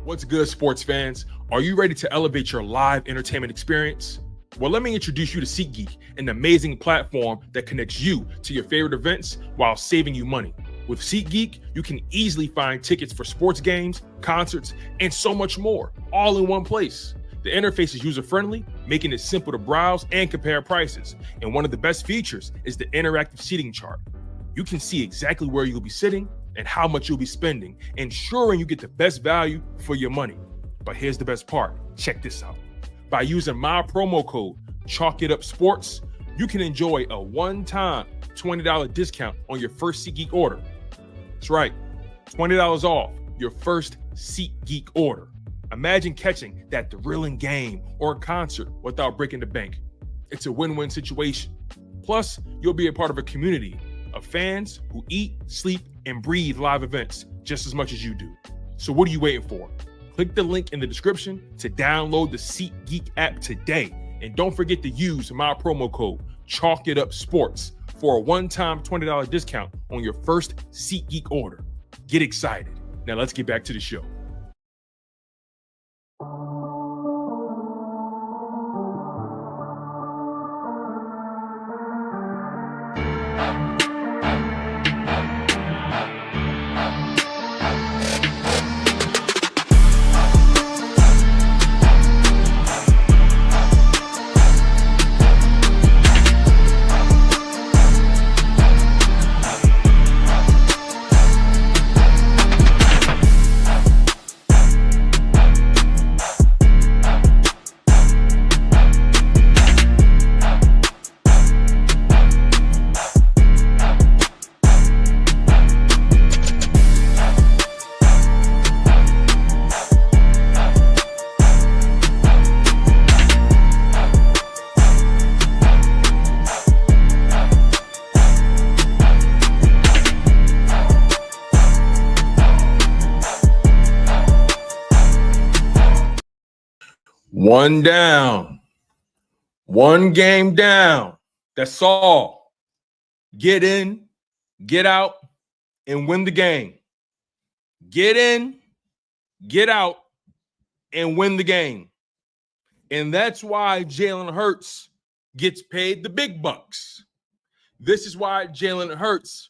What's good, sports fans? Are you ready to elevate your live entertainment experience? Well, let me introduce you to SeatGeek, an amazing platform that connects you to your favorite events while saving you money. With SeatGeek, you can easily find tickets for sports games, concerts, and so much more, all in one place. The interface is user-friendly, making it simple to browse and compare prices. And one of the best features is the interactive seating chart. You can see exactly where you'll be sitting and how much you'll be spending, ensuring you get the best value for your money. But here's the best part. Check this out. By using my promo code, ChalkItUpSports, you can enjoy a one-time $20 discount on your first SeatGeek order. That's right, $20 off your first SeatGeek order. Imagine catching that thrilling game or concert without breaking the bank. It's a win-win situation. Plus, you'll be a part of a community of fans who eat, sleep, and breathe live events just as much as you do. So what are you waiting for? Click the link in the description to download the SeatGeek app today. And don't forget to use my promo code ChalkItUpSports for a one-time $20 discount on your first SeatGeek order. Get excited. Now let's get back to the show. One down, one game down. That's all. Get in, get out, and win the game. Get in, get out, and win the game. And that's why Jalen Hurts gets paid the big bucks. This is why Jalen Hurts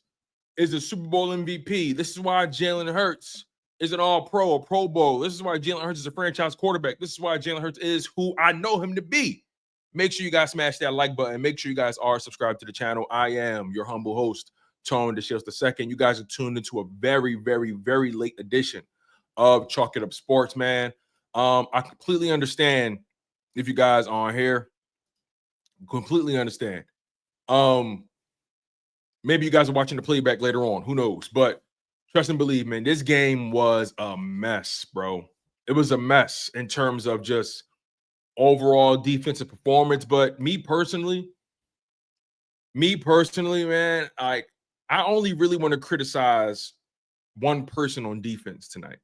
is a Super Bowl MVP. This is why Jalen Hurts is an all-pro, a Pro Bowl. This is why Jalen Hurts is a franchise quarterback. This is why Jalen Hurts is who I know him to be. Make sure you guys smash that like button. Make sure you guys are subscribed to the channel. I am your humble host, Tone DeShields II. You guys are tuned into a very, very, very late edition of Chalk It Up Sports, man. I completely understand if you guys aren't here. Completely understand. Maybe you guys are watching the playback later on. Who knows? But trust and believe, man, this game was a mess, bro. It was a mess in terms of just overall defensive performance. But me personally, man, I only really want to criticize one person on defense tonight.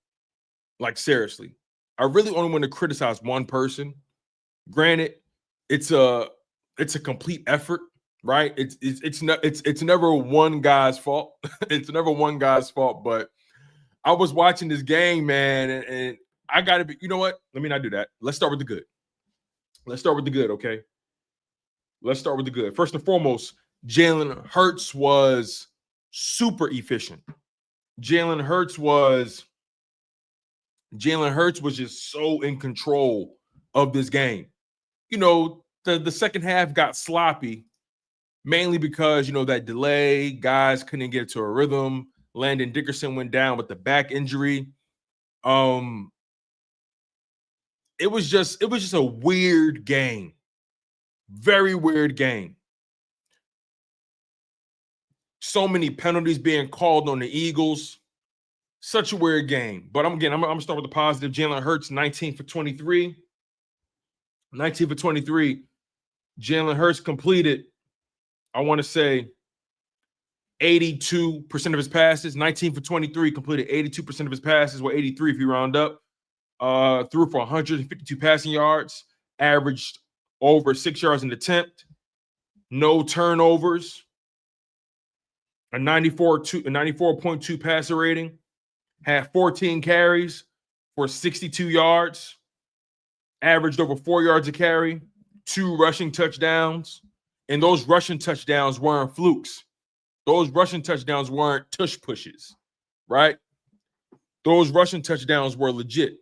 Like, seriously. I really only want to criticize one person. Granted, it's a complete effort. Right? It's never one guy's fault. It's never one guy's fault. But I was watching this game, man, and I gotta be, you know what? Let me not do that. Let's start with the good. Let's start with the good, okay? Let's start with the good. First and foremost, Jalen Hurts was super efficient. Jalen Hurts was just so in control of this game. You know, the second half got sloppy. Mainly because, you know, that delay, guys couldn't get to a rhythm. Landon Dickerson went down with the back injury. It was just a weird game. Very weird game. So many penalties being called on the Eagles. Such a weird game. But I'm gonna start with the positive. Jalen Hurts, 19 for 23. 19 for 23. Jalen Hurts completed, I want to say, 82% of his passes. 19 for 23, completed 82% of his passes, or 83 if you round up. Threw for 152 passing yards, averaged over 6 yards an attempt, no turnovers, a 94.2 passer rating, had 14 carries for 62 yards, averaged over 4 yards a carry, 2 rushing touchdowns. And those rushing touchdowns weren't flukes. Those rushing touchdowns weren't tush pushes, right? Those rushing touchdowns were legit.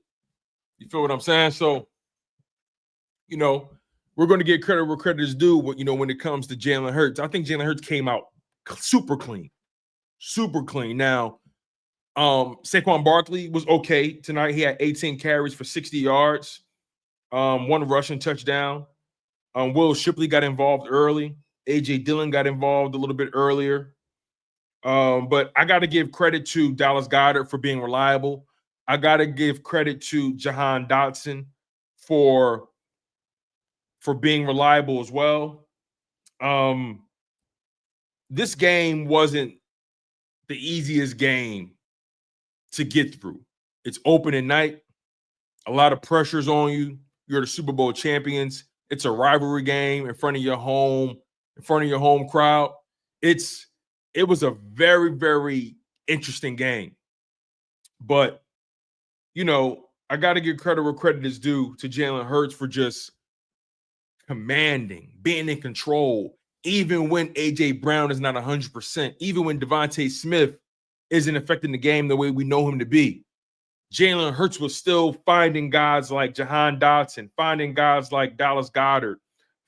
You feel what I'm saying? So, you know, we're going to get credit where credit is due, you know, when it comes to Jalen Hurts. I think Jalen Hurts came out super clean. Super clean. Now, Saquon Barkley was okay tonight. He had 18 carries for 60 yards, 1 rushing touchdown. Will Shipley got involved early. A.J. Dillon got involved a little bit earlier. But I got to give credit to Dallas Goedert for being reliable. I got to give credit to Jihaad Dotson for being reliable as well. This game wasn't the easiest game to get through. It's opening night. A lot of pressure's on you. You're the Super Bowl champions. It's a rivalry game in front of your home crowd. It was a very, very interesting game. But, you know, I got to give credit where credit is due to Jalen Hurts for just commanding, being in control, even when A.J. Brown is not 100%, even when Devontae Smith isn't affecting the game the way we know him to be. Jalen Hurts was still finding guys like Jihaad Dotson, finding guys like Dallas Goedert,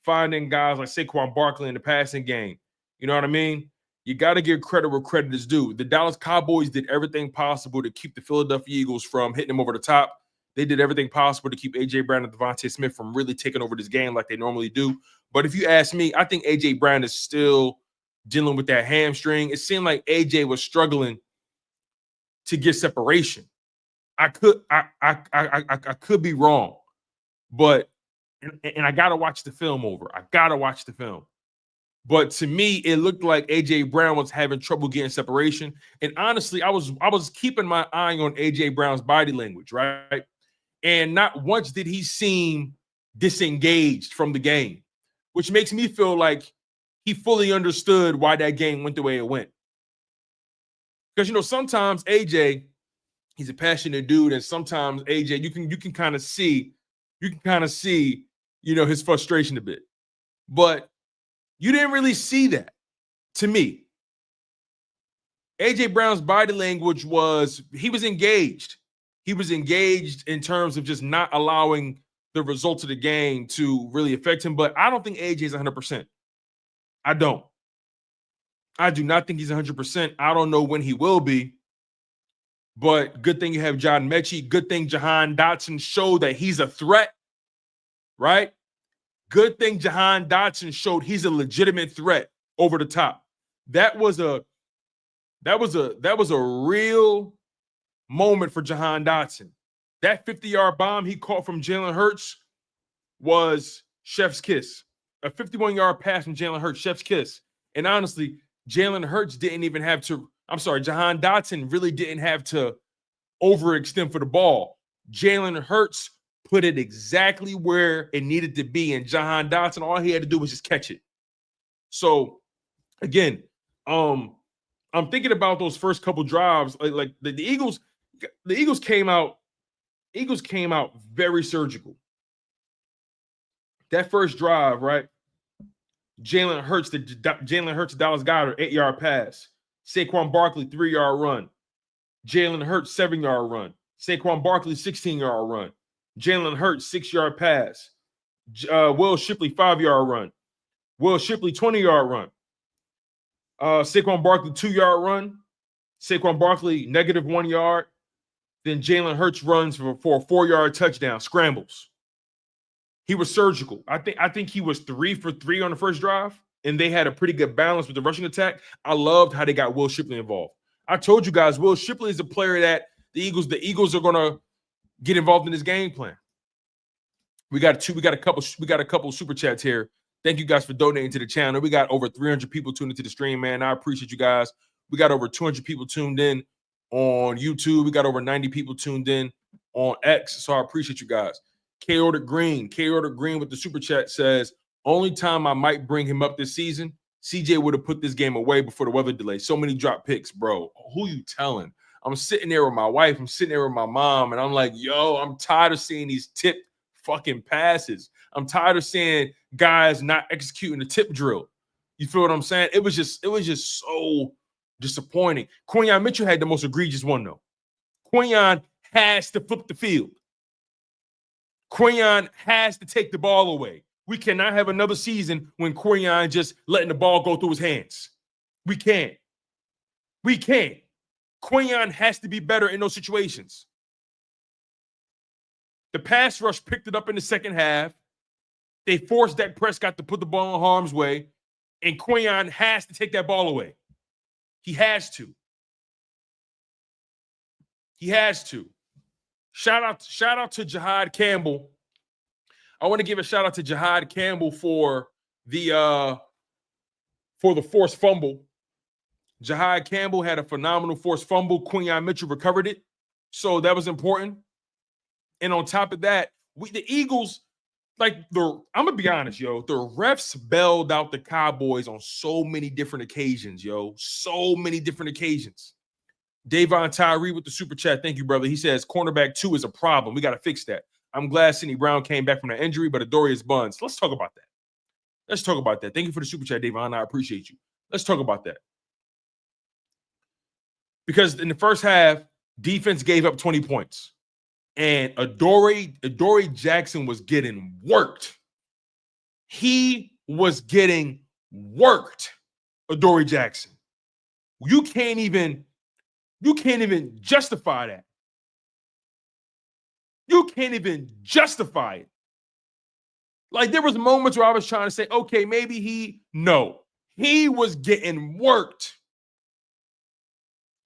finding guys like Saquon Barkley in the passing game. You know what I mean? You got to give credit where credit is due. The Dallas Cowboys did everything possible to keep the Philadelphia Eagles from hitting them over the top. They did everything possible to keep A.J. Brown and Devontae Smith from really taking over this game like they normally do. But if you ask me, I think A.J. Brown is still dealing with that hamstring. It seemed like A.J. was struggling to get separation. I could be wrong, but and I gotta watch the film over. I gotta watch the film. But to me, it looked like A.J. Brown was having trouble getting separation. And honestly, I was keeping my eye on A.J. Brown's body language, right? And not once did he seem disengaged from the game, which makes me feel like he fully understood why that game went the way it went. Because, you know, sometimes A.J., he's a passionate dude, and sometimes A.J., you can kind of see, you know, his frustration a bit. But you didn't really see that to me. A.J. Brown's body language was, he was engaged. He was engaged in terms of just not allowing the results of the game to really affect him. But I don't think A.J. is 100%. I don't. I do not think he's 100%. I don't know when he will be. But good thing you have John Mechie. Good thing Jihaad Dotson showed that he's a threat, right? Good thing Jihaad Dotson showed he's a legitimate threat over the top. That was a real moment for Jihaad Dotson. That 50-yard bomb he caught from Jalen Hurts was chef's kiss. A 51-yard pass from Jalen Hurts, chef's kiss. And honestly, Jalen Hurts didn't even have to. Jihaad Dotson really didn't have to overextend for the ball. Jalen Hurts put it exactly where it needed to be, and Jihaad Dotson, all he had to do was just catch it. So, again, I'm thinking about those first couple drives. Like the Eagles came out very surgical. That first drive, right? Jalen Hurts, Dallas Goedert, 8-yard pass. Saquon Barkley, 3-yard run. Jalen Hurts, 7-yard run. Saquon Barkley, 16-yard run. Jalen Hurts, 6-yard pass. Will Shipley, 5-yard run. Will Shipley, 20-yard run. Saquon Barkley, 2-yard run. Saquon Barkley, -1 yard. Then Jalen Hurts runs for a 4-yard touchdown, scrambles. He was surgical. I think he was 3 for 3 on the first drive, and they had a pretty good balance with the rushing attack. I loved how they got Will Shipley involved. I told you guys, Will Shipley is a player that the Eagles are going to get involved in this game plan. We got a couple super chats here. Thank you guys for donating to the channel. We got over 300 people tuned into the stream, man. I appreciate you guys. We got over 200 people tuned in on YouTube. We got over 90 people tuned in on X. So I appreciate you guys. K-Order Green with the super chat says, only time I might bring him up this season, CJ would have put this game away before the weather delay. So many drop picks, bro. Who you telling? I'm sitting there with my wife. I'm sitting there with my mom, and I'm like, yo, I'm tired of seeing these tip fucking passes. I'm tired of seeing guys not executing the tip drill. You feel what I'm saying? It was just so disappointing. Quinyon Mitchell had the most egregious one, though. Quinyon has to flip the field. Quinyon has to take the ball away. We cannot have another season when Quinyon just letting the ball go through his hands. We can't. We can't. Quinyon has to be better in those situations. The pass rush picked it up in the second half. They forced Dak Prescott to put the ball in harm's way, and Quinyon has to take that ball away. He has to. He has to. Shout out to Jihaad Campbell. I want to give a shout out to Jihaad Campbell for the forced fumble. Jihaad Campbell had a phenomenal forced fumble. Quinyon Mitchell recovered it. So that was important. And on top of that, the Eagles, I'm going to be honest, yo, the refs bailed out the Cowboys on so many different occasions, yo. So many different occasions. Davon Tyree with the super chat. Thank you, brother. He says, cornerback 2 is a problem. We got to fix that. I'm glad Sidney Brown came back from the injury, but Adorius Buns. Let's talk about that. Let's talk about that. Thank you for the super chat, Davon. I appreciate you. Let's talk about that. Because in the first half, defense gave up 20 points. And Adoree Jackson was getting worked. He was getting worked, Adoree Jackson. You can't even justify that. You can't even justify it. Like, there was moments where I was trying to say, okay, maybe he was getting worked.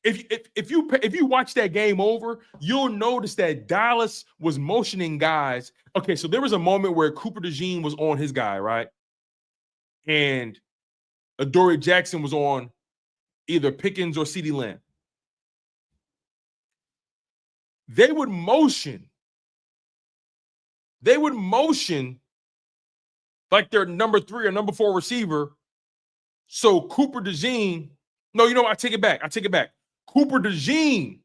If you watch that game over, you'll notice that Dallas was motioning guys. Okay, so there was a moment where Cooper DeJean was on his guy, right? And Adoree Jackson was on either Pickens or CeeDee Lamb. They would motion like their number 3 or number 4 receiver. So Cooper DeJean, no, you know what? I take it back. Cooper DeJean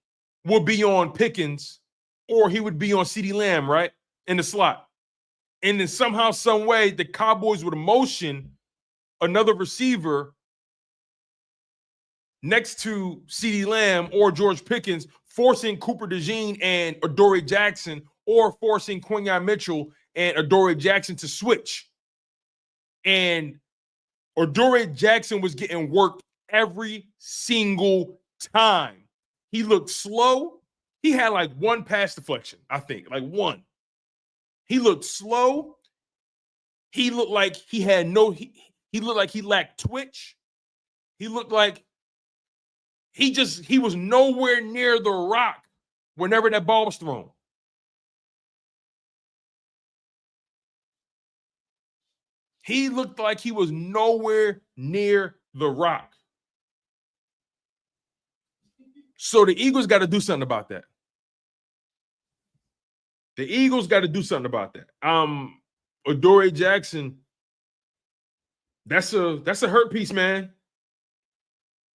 would be on Pickens, or he would be on CeeDee Lamb, right? In the slot. And then somehow, some way, the Cowboys would motion another receiver next to CeeDee Lamb or George Pickens, forcing Cooper DeJean and Adoree Jackson, or forcing Quinyon Mitchell and Adoree Jackson to switch. And Adoree Jackson was getting worked every single time. He looked slow. He had like one pass deflection, I think, like one. He looked slow. He looked like he had he looked like he lacked twitch. He looked like he was nowhere near the rock whenever that ball was thrown. He looked like he was nowhere near the rock. So the Eagles got to do something about that. Adoree Jackson, that's a hurt piece, man.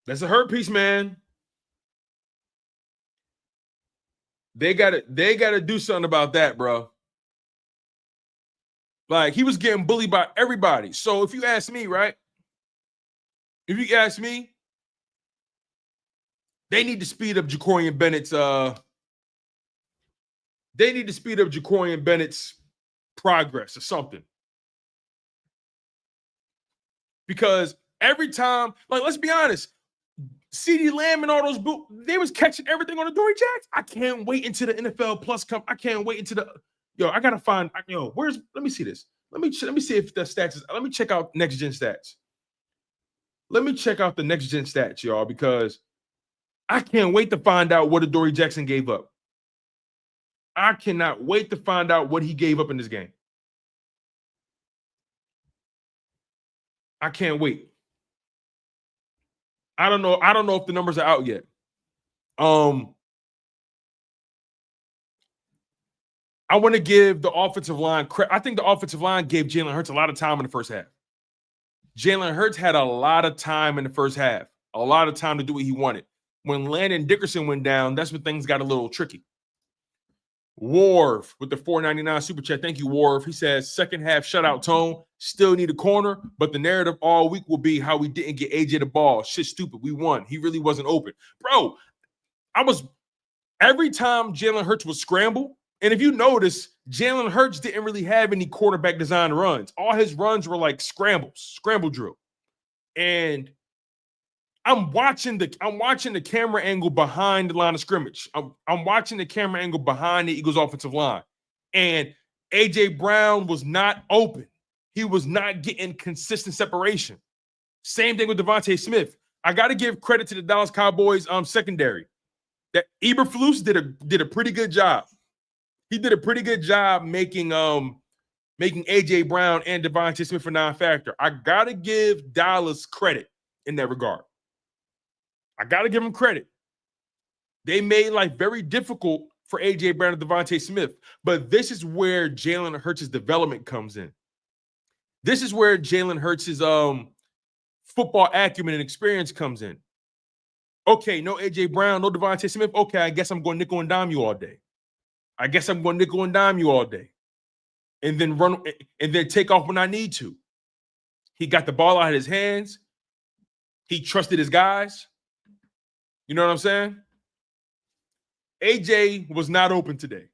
That's a hurt piece, man. They gotta do something about that, bro. Like, he was getting bullied by everybody. So if you ask me, right? If you ask me, they need to speed up Jacorian Bennett's progress or something. Because every time, like, let's be honest, CeeDee Lamb and all those they was catching everything on Adoree Jackson. I can't wait until the NFL Plus come. I can't wait until I gotta find, let me see this. Let me see if the stats is, let me check out next gen stats. Let me check out the next gen stats, y'all, because I can't wait to find out what Adoree Jackson gave up. I cannot wait to find out what he gave up in this game. I can't wait. I don't know if the numbers are out yet. I want to give the offensive line credit. I think the offensive line gave Jalen Hurts a lot of time in the first half. Jalen Hurts had a lot of time in the first half, a lot of time to do what he wanted. when Landon Dickerson went down, that's when things got a little tricky. Warv with the $4.99 super chat. Thank you, Warv. He says, second half shutout tone. Still need a corner, but the narrative all week will be how we didn't get AJ the ball. Shit, stupid. We won. He really wasn't open. Bro, every time Jalen Hurts would scramble, and if you notice, Jalen Hurts didn't really have any quarterback design runs. All his runs were like scramble drill. And I'm watching the camera angle behind the line of scrimmage. I'm watching the camera angle behind the Eagles offensive line. And A.J. Brown was not open. He was not getting consistent separation. Same thing with Devontae Smith. I got to give credit to the Dallas Cowboys secondary. That Eberflus did a pretty good job. He did a pretty good job making A.J. Brown and Devontae Smith a non-factor. I got to give Dallas credit in that regard. I got to give them credit. They made life very difficult for A.J. Brown and Devontae Smith. But this is where Jalen Hurts' development comes in. This is where Jalen Hurts' football acumen and experience comes in. Okay, no A.J. Brown, no Devontae Smith. Okay, I guess I'm going nickel and dime you all day. And then run and then take off when I need to. He got the ball out of his hands. He trusted his guys. You know what I'm saying? AJ was not open today.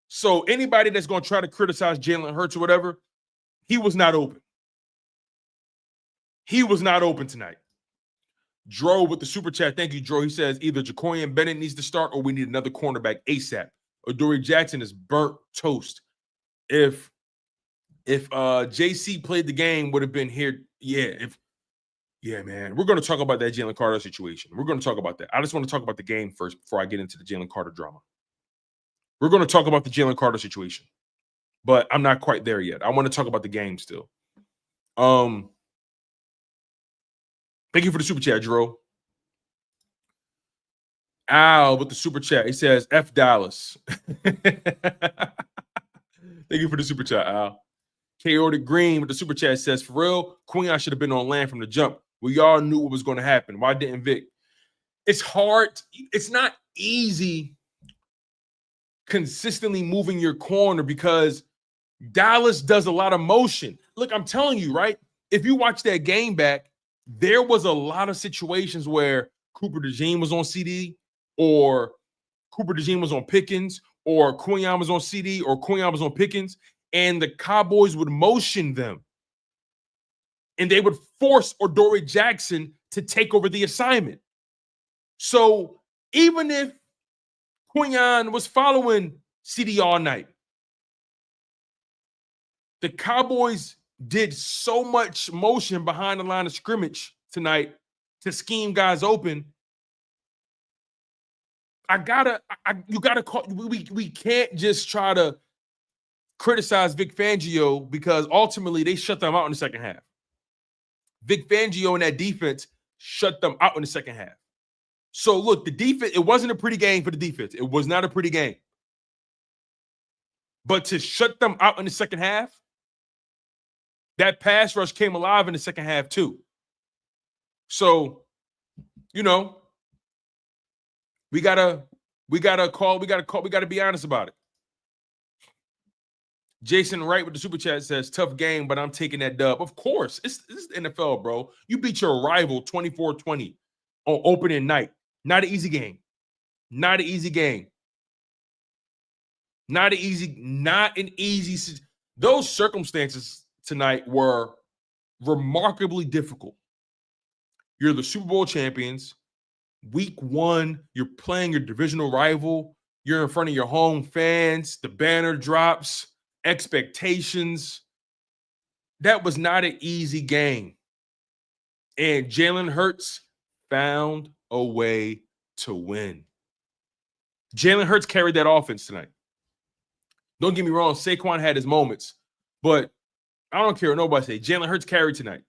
So anybody that's going to try to criticize Jalen Hurts or whatever, he was not open. He was not open tonight. Dro with the super chat. Thank you, Dro. He says either Jaquorian Bennett needs to start or we need another cornerback ASAP. Adoree Jackson is burnt toast. If JC played the game, would have been here. Yeah, man. We're going to talk about that Jalen Carter situation. We're going to talk about that. I just want to talk about the game first before I get into the Jalen Carter drama. We're going to talk about the Jalen Carter situation, but I'm not quite there yet. I want to talk about the game still. Thank you for the super chat, Dro. Al with the super chat. He says, F Dallas. Thank you for the super chat, Al. Chaotic Green with the super chat says, for real, Quinyon should have been on land from the jump. We all knew what was going to happen. Why didn't Vic? It's hard. It's not easy consistently moving your corner because Dallas does a lot of motion. Look, I'm telling you, right? If you watch that game back, there was a lot of situations where Cooper DeJean was on CD or Cooper DeJean was on Pickens or Quinyon was on CD or Quinyon was on Pickens, and the Cowboys would motion them. And they would force Adoree Jackson to take over the assignment. So even if Quinyon was following CD all night, the Cowboys did so much motion behind the line of scrimmage tonight to scheme guys open. You gotta call. We can't just try to criticize Vic Fangio because ultimately they shut them out in the second half. Vic Fangio and that defense shut them out in the second half. So look, the defense, it wasn't a pretty game for the defense. It was not a pretty game. But to shut them out in the second half, that pass rush came alive in the second half too. So, you know, we gotta be honest about it. Jason Wright with the super chat says, tough game, but I'm taking that dub. Of course, this is the NFL, bro. You beat your rival 24-20 on opening night. Not an easy game. Not an easy. Those circumstances tonight were remarkably difficult. You're the Super Bowl champions. Week 1, you're playing your divisional rival. You're in front of your home fans. The banner drops. Expectations. That was not an easy game. And Jalen Hurts found a way to win. Jalen Hurts carried that offense tonight. Don't get me wrong, Saquon had his moments, but I don't care what nobody say. Jalen Hurts carried tonight.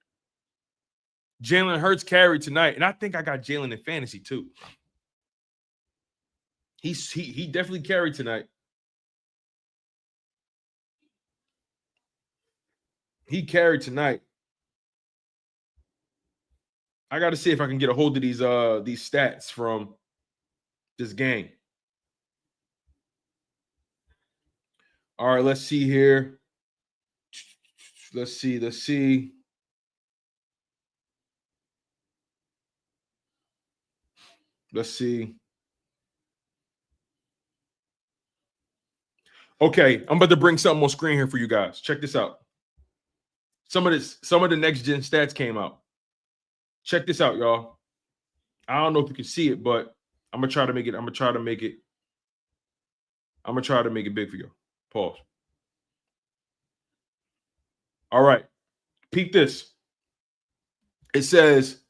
And I think I got Jalen in fantasy too. He definitely carried tonight. He carried tonight. I got to see if I can get a hold of these stats from this game. All right, let's see here. Let's see. Okay, I'm about to bring something on screen here for you guys. Check this out. Some of the next gen stats came out. Check this out, y'all. I don't know if you can see it, but I'm gonna try to make it big for you. Pause. All right. Peep this. It says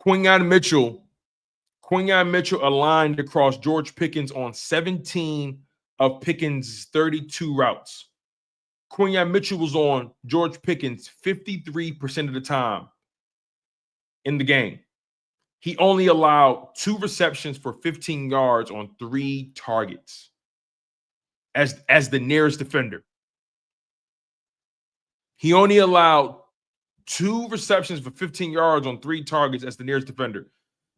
Quinyon Mitchell aligned across George Pickens on 17 of Pickens' 32 routes. Quinyon Mitchell was on George Pickens 53% of the time in the game. He only allowed 2 receptions for 15 yards on 3 targets as the nearest defender. He only allowed 2 receptions for 15 yards on 3 targets as the nearest defender.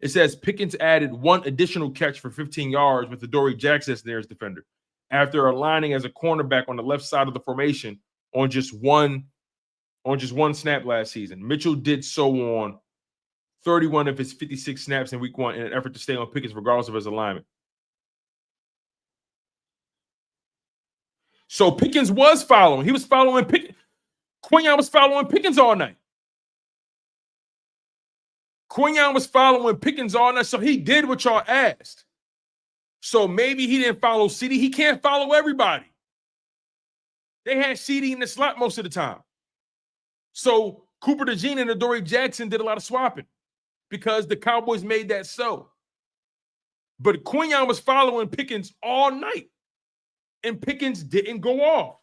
It says Pickens added 1 additional catch for 15 yards with Adoree Jackson as the nearest defender after aligning as a cornerback on the left side of the formation on just one snap last season. Mitchell did so on 31 of his 56 snaps in week 1 in an effort to stay on Pickens regardless of his alignment. So Pickens was following. He was following Pickens. Quinyon was following Pickens all night. Quinyon was following Pickens all night, so he did what y'all asked. So maybe he didn't follow CD. He can't follow everybody. They had CD in the slot most of the time. So Cooper DeJean and Adoree Jackson did a lot of swapping because the Cowboys made that so. But Quinyon was following Pickens all night, and Pickens didn't go off.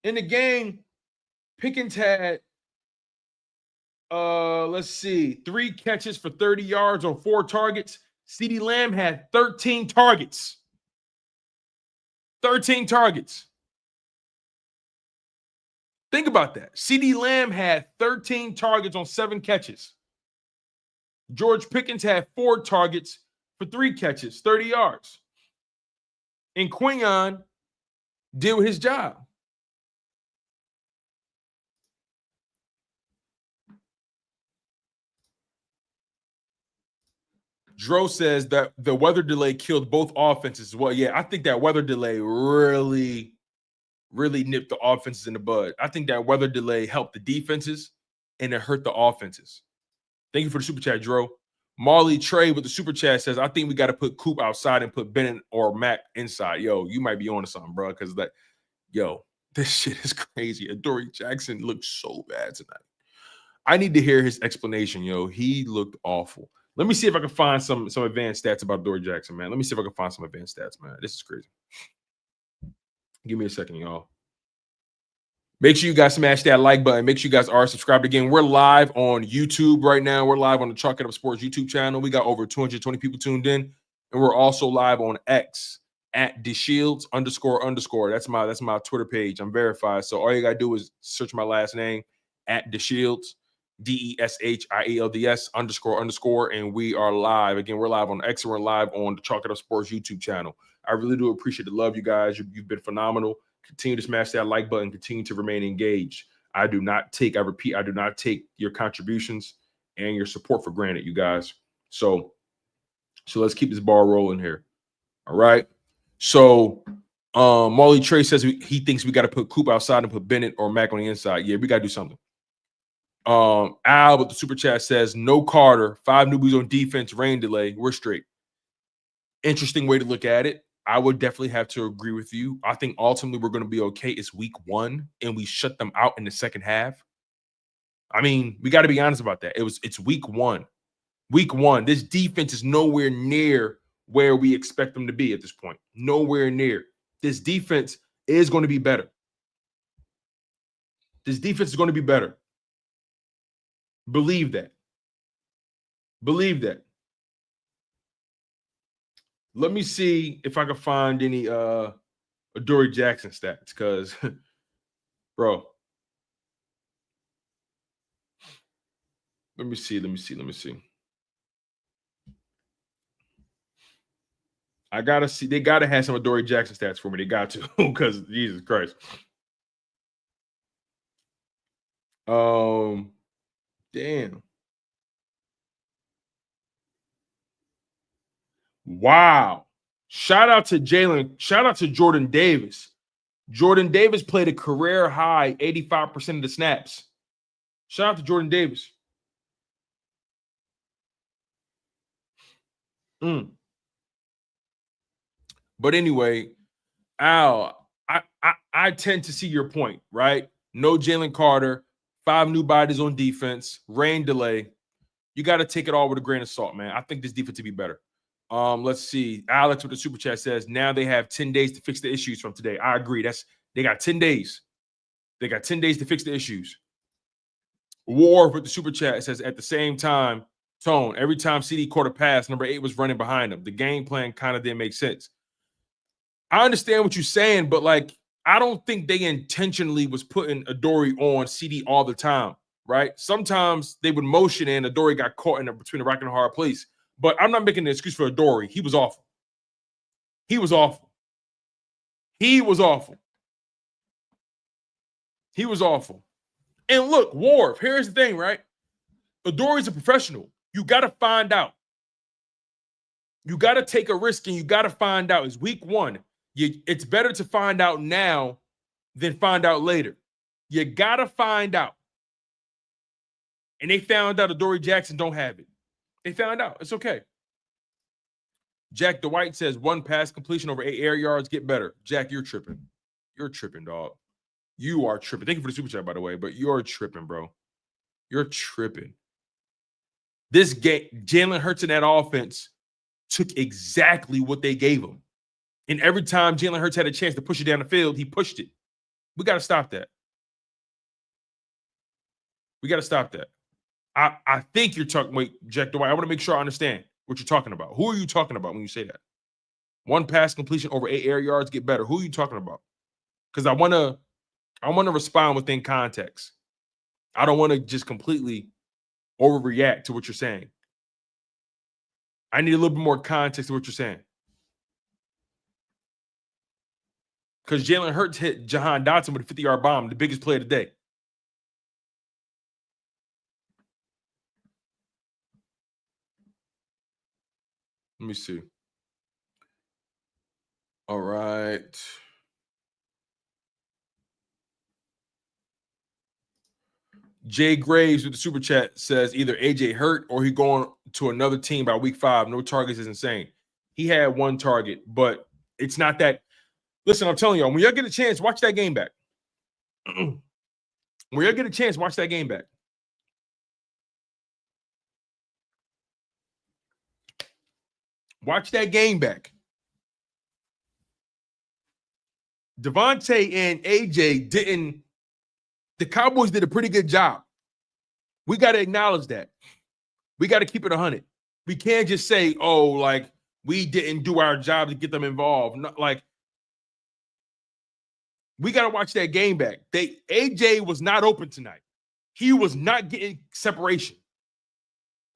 In the game, Pickens had, 3 catches for 30 yards on 4 targets. CeeDee Lamb had 13 targets. 13 targets. Think about that. CeeDee Lamb had 13 targets on 7 catches. George Pickens had 4 targets for 3 catches, 30 yards. And Quinyon did his job. Dro says that the weather delay killed both offenses as well. Yeah, I think that weather delay really nipped the offenses in the bud. I think that weather delay helped the defenses and it hurt the offenses. Thank you for the super chat, Dro. Marley Trey with the super chat says, I think we got to put Coop outside and put Bennett or Mac inside. Yo, you might be on to something, bro, because this shit is crazy. Adoree Jackson looked so bad tonight. I need to hear his explanation, yo. He looked awful. Let me see if I can find some advanced stats about Adoree Jackson, man. Let me see if I can find some advanced stats, man. This is crazy. Give me a second, y'all. Make sure you guys smash that like button. Make sure you guys are subscribed. Again, we're live on YouTube right now. We're live on the Chalk It Up Sports YouTube channel. We got over 220 people tuned in. And we're also live on X at DeShields __. That's my Twitter page. I'm verified. So all you got to do is search my last name at DeShields. DESHIELDS __. And we are live. Again, we're live on X and we're live on the Chalk It Up Sports YouTube channel. I really do appreciate the love, you guys. You've been phenomenal. Continue to smash that like button. Continue to remain engaged. I do not take your contributions and your support for granted, you guys. So let's keep this ball rolling here. All right. So Marley Trey says he thinks we got to put Coop outside and put Bennett or Mac on the inside. Yeah, we got to do something. Al with the super chat says no Carter, 5 newbies on defense, rain delay. We're straight. Interesting way to look at it. I would definitely have to agree with you. I think ultimately we're going to be okay. It's week 1 and we shut them out in the second half. I mean, we got to be honest about that. It's week 1. Week 1. This defense is nowhere near where we expect them to be at this point. Nowhere near. This defense is going to be better. This defense is going to be better. Believe that. Believe that. Let me see if I can find any Adoree Jackson stats, because, bro. Let me see. I gotta see. They gotta have some Adoree Jackson stats for me. They got to, because Jesus Christ. Damn. Wow. Shout out to Jalen. Shout out to Jordan Davis. Jordan Davis played a career high 85% of the snaps. Shout out to Jordan Davis. But anyway, Al, I tend to see your point, right? No Jalen Carter, 5 new bodies on defense, rain delay. You got to take it all with a grain of salt, man. I think this defense to be better. Let's see. Alex with the super chat says now they have 10 days to fix the issues from today. I agree. They got 10 days. They got 10 days to fix the issues. War with the super chat says at the same time, Tone, every time CD caught a pass, number 8 was running behind him. The game plan kind of didn't make sense. I understand what you're saying, but like, I don't think they intentionally was putting Adoree on CD all the time, right? Sometimes they would motion and Adoree got caught in between a rock and a hard place. But I'm not making an excuse for Adoree. He was awful. He was awful. He was awful. He was awful. And look, Wharf, here's the thing, right? Adoree's a professional. You got to find out. You got to take a risk and you got to find out. It's week 1. It's better to find out now than find out later. You got to find out. And they found out Adoree Jackson don't have it. They found out. It's okay. Jack Dwight says 1 pass completion over 8 air yards. Get better. Jack, you're tripping. You're tripping, dog. You are tripping. Thank you for the super chat, by the way, but you're tripping, bro. You're tripping. This game, Jalen Hurts in that offense took exactly what they gave him. And every time Jalen Hurts had a chance to push it down the field, he pushed it. We got to stop that. We got to stop that. I think you're talking, wait, Jack Dwight, I want to make sure I understand what you're talking about. Who are you talking about when you say that? 1 pass completion over 8 air yards, get better. Who are you talking about? Because I want to respond within context. I don't want to just completely overreact to what you're saying. I need a little bit more context to what you're saying. Because Jalen Hurts hit Jihaad Dotson with a 50-yard bomb, the biggest play of the day. Let me see. All right. Jay Graves with the super chat says either AJ hurt or he going to another team by week 5. No targets is insane. He had 1 target, but it's not that. Listen, I'm telling y'all, when y'all get a chance, watch that game back. When y'all get a chance, watch that game back. Watch that game back. Devontae and AJ didn't. The Cowboys did a pretty good job. We got to acknowledge that. We got to keep it 100. We can't just say, oh, like, we didn't do our job to get them involved. Not, like, we got to watch that game back. AJ was not open tonight. He was not getting separation.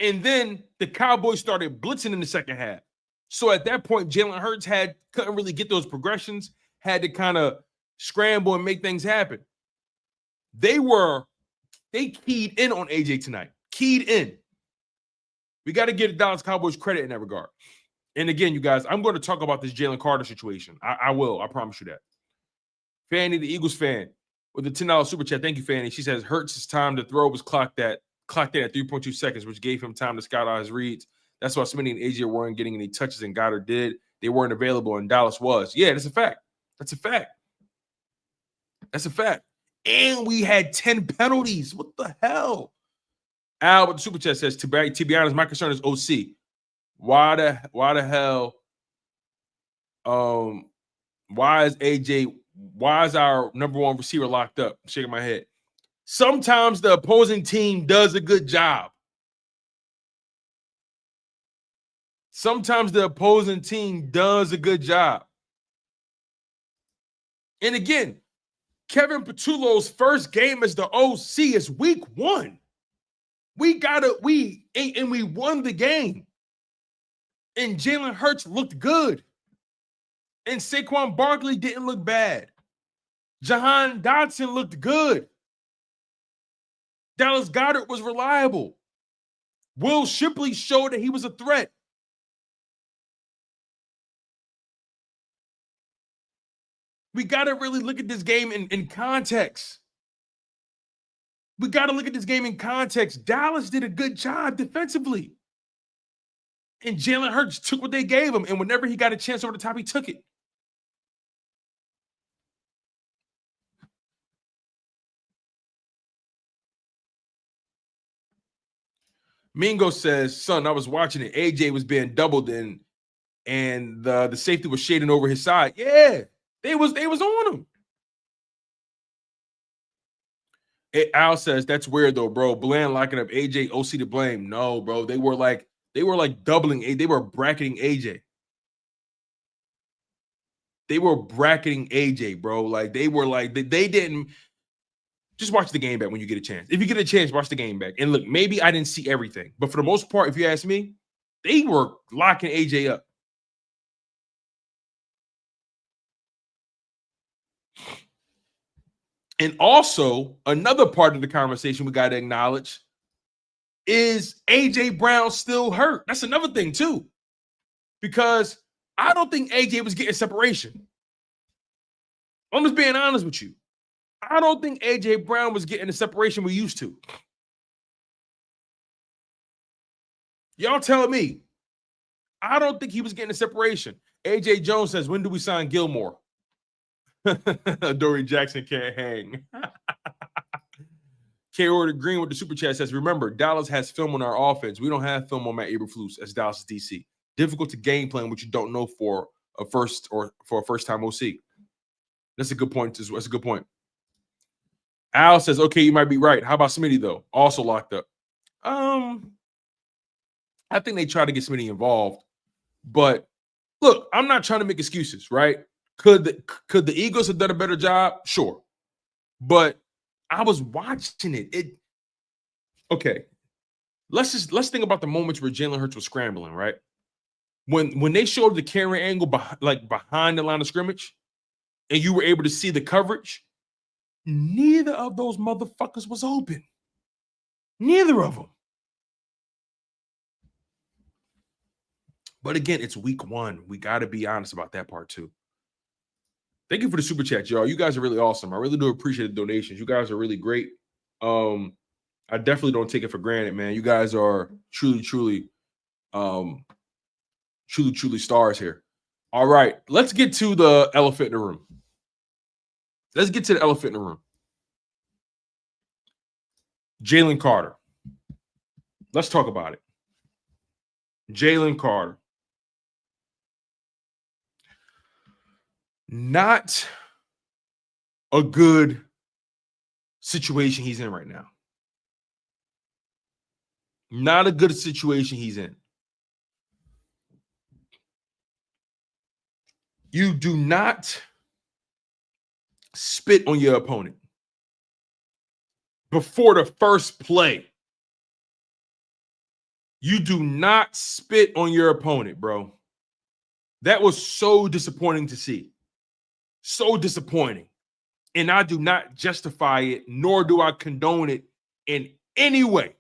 And then the Cowboys started blitzing in the second half. So at that point, Jalen Hurts couldn't really get those progressions, had to kind of scramble and make things happen. They keyed in on AJ tonight. Keyed in. We got to give the Dallas Cowboys credit in that regard. And again, you guys, I'm going to talk about this Jalen Carter situation. I will. I promise you that. Fanny, the Eagles fan, with the $10 super chat. Thank you, Fanny. She says Hurts' time to throw was clocked in at 3.2 seconds, which gave him time to scout out his reads. That's why Smitty and AJ weren't getting any touches and Goddard did. They weren't available and Dallas was. Yeah, that's a fact. That's a fact. That's a fact. And we had 10 penalties. What the hell? Al with the super chat says, to be honest, my concern is OC. Why the hell? Why is our number 1 receiver locked up? I'm shaking my head. Sometimes the opposing team does a good job. Sometimes the opposing team does a good job. And again, Kevin Patullo's first game as the OC is week 1. We won the game. And Jalen Hurts looked good. And Saquon Barkley didn't look bad. Jahan Dotson looked good. Dallas Goedert was reliable. Will Shipley showed that he was a threat. We got to really look at this game in context. We got to look at this game in context. Dallas did a good job defensively. And Jalen Hurts took what they gave him. And whenever he got a chance over the top, he took it. Mingo says, son, I was watching it. AJ was being doubled in, and the safety was shading over his side. Yeah, they was on him. Al says, that's weird though, bro. Bland locking up AJ, OC to blame. No, bro. They were like doubling. They were bracketing AJ. They were bracketing AJ, bro. Like they were like they didn't. Just watch the game back when you get a chance. If you get a chance, watch the game back. And look, maybe I didn't see everything, but for the most part, if you ask me, they were locking AJ up. And also, another part of the conversation we got to acknowledge is AJ Brown still hurt. That's another thing, too. Because I don't think AJ was getting separation. I'm just being honest with you. I don't think AJ Brown was getting the separation we used to. Y'all tell me. I don't think he was getting the separation. AJ Jones says, when do we sign Gilmore? Dory Jackson can't hang. K. Order Green with the super chat says, remember, Dallas has film on our offense. We don't have film on Matt Eberflus as Dallas DC. Difficult to game plan what you don't know for a first-time OC. That's a good point. That's a good point. Al says, okay, you might be right. How about Smitty, though? Also locked up. I think they try to get Smitty involved. But, look, I'm not trying to make excuses, right? Could the Eagles have done a better job? Sure. But I was watching it. Okay. Let's think about the moments where Jalen Hurts was scrambling, right? When they showed the carry angle behind the line of scrimmage, and you were able to see the coverage, neither of those motherfuckers was open. Neither of them. But again, it's week 1. We got to be honest about that part too. Thank you for the super chat, y'all. You guys are really awesome. I really do appreciate the donations. You guys are really great. I definitely don't take it for granted, man. You guys are truly stars here. All right, let's get to the elephant in the room. Let's get to the elephant in the room. Jalen Carter. Let's talk about it. Jalen Carter. Not a good situation he's in right now. Not a good situation he's in. You do not spit on your opponent before the first play. You do not spit on your opponent, bro. That was so disappointing to see. So disappointing. And I do not justify it, nor do I condone it in any way.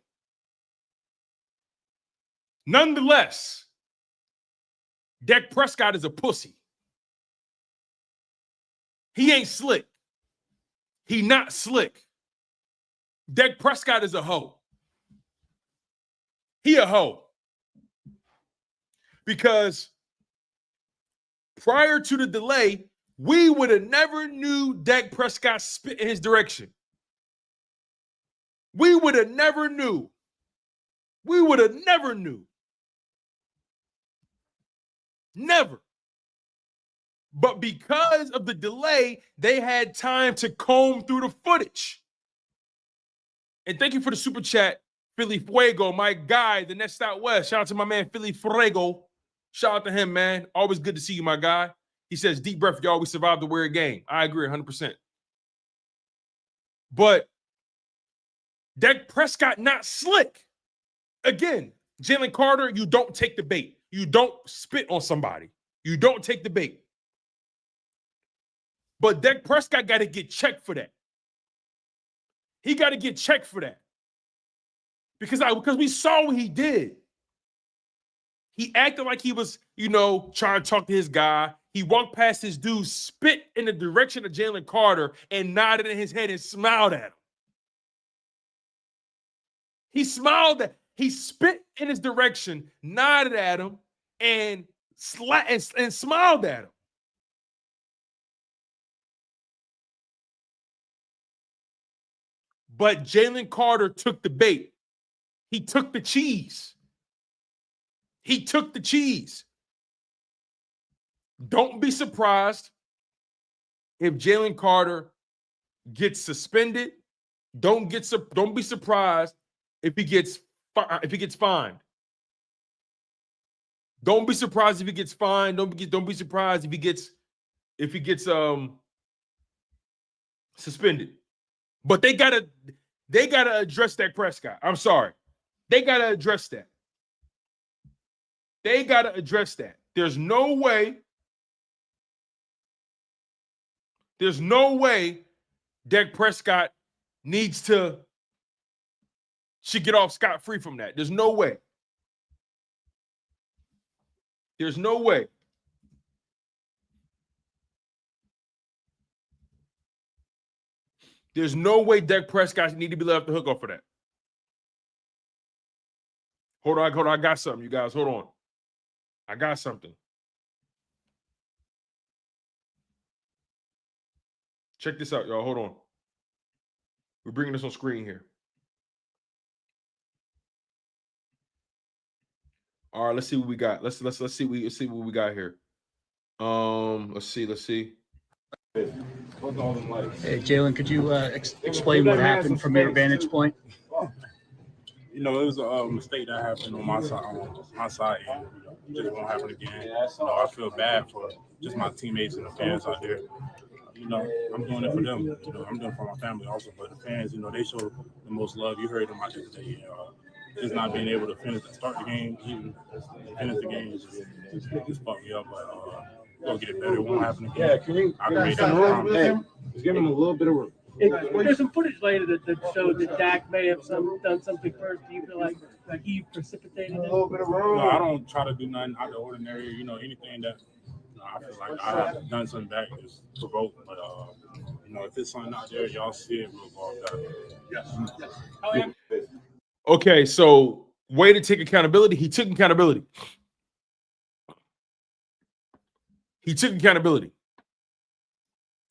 Nonetheless, Dak Prescott is a pussy. He ain't slick. He not slick. Dak Prescott is a hoe. He a hoe. Because prior to the delay, we would have never knew Dak Prescott spit in his direction. We would have never knew. We would have never knew. Never. But because of the delay, they had time to comb through the footage. And thank you for the super chat, Philly Fuego, my guy, the next out west. Shout out to my man, Philly Fuego. Shout out to him, man. Always good to see you, my guy. He says, deep breath, y'all. We survived the weird game. I agree 100%. But Dak Prescott not slick. Again, Jalen Carter, you don't take the bait. You don't spit on somebody. You don't take the bait. But Dak Prescott got to get checked for that. He got to get checked for that. Because we saw what he did. He acted like he was, trying to talk to his guy. He walked past his dude, spit in the direction of Jalen Carter, and nodded in his head and smiled at him. He spit in his direction, nodded at him, and smiled at him. But Jalen Carter took the bait. He took the cheese. Don't be surprised if Jalen Carter gets suspended. Don't be surprised if he gets fined. Don't be surprised if he gets fined. Don't be surprised if he gets suspended. But they gotta address Dak Prescott. I'm sorry. They gotta address that. There's no way Dak Prescott should get off scot-free from that. There's no way. There's no way. There's no way Dak Prescott need to be left the hook off for that. Hold on. I got something, you guys. Hold on. I got something. Check this out, y'all. Hold on. We're bringing this on screen here. All right, let's see what we got. Let's see what we got here. Let's see. Hey, Jalen, could you explain what happened from your vantage point? It was a mistake that happened on my side, and it just won't happen again. I feel bad for just my teammates and the fans out there. I'm doing it for them. I'm doing it for my family also, but the fans, they show the most love. You heard them out there today. Just not being able to start the game, even finish the game, just fucked me up. But we'll get it better. It won't happen again. Yeah, can we just give him a little bit of room? There's some footage later that showed that Dak may have done something first. Do you feel like he precipitated it? A little bit of room. No, I don't try to do nothing out of the ordinary. Anything that I feel like I have done something back is provoked. But if it's something out there, y'all see it, we'll go off that. Yes. Okay, so way to take accountability. He took accountability.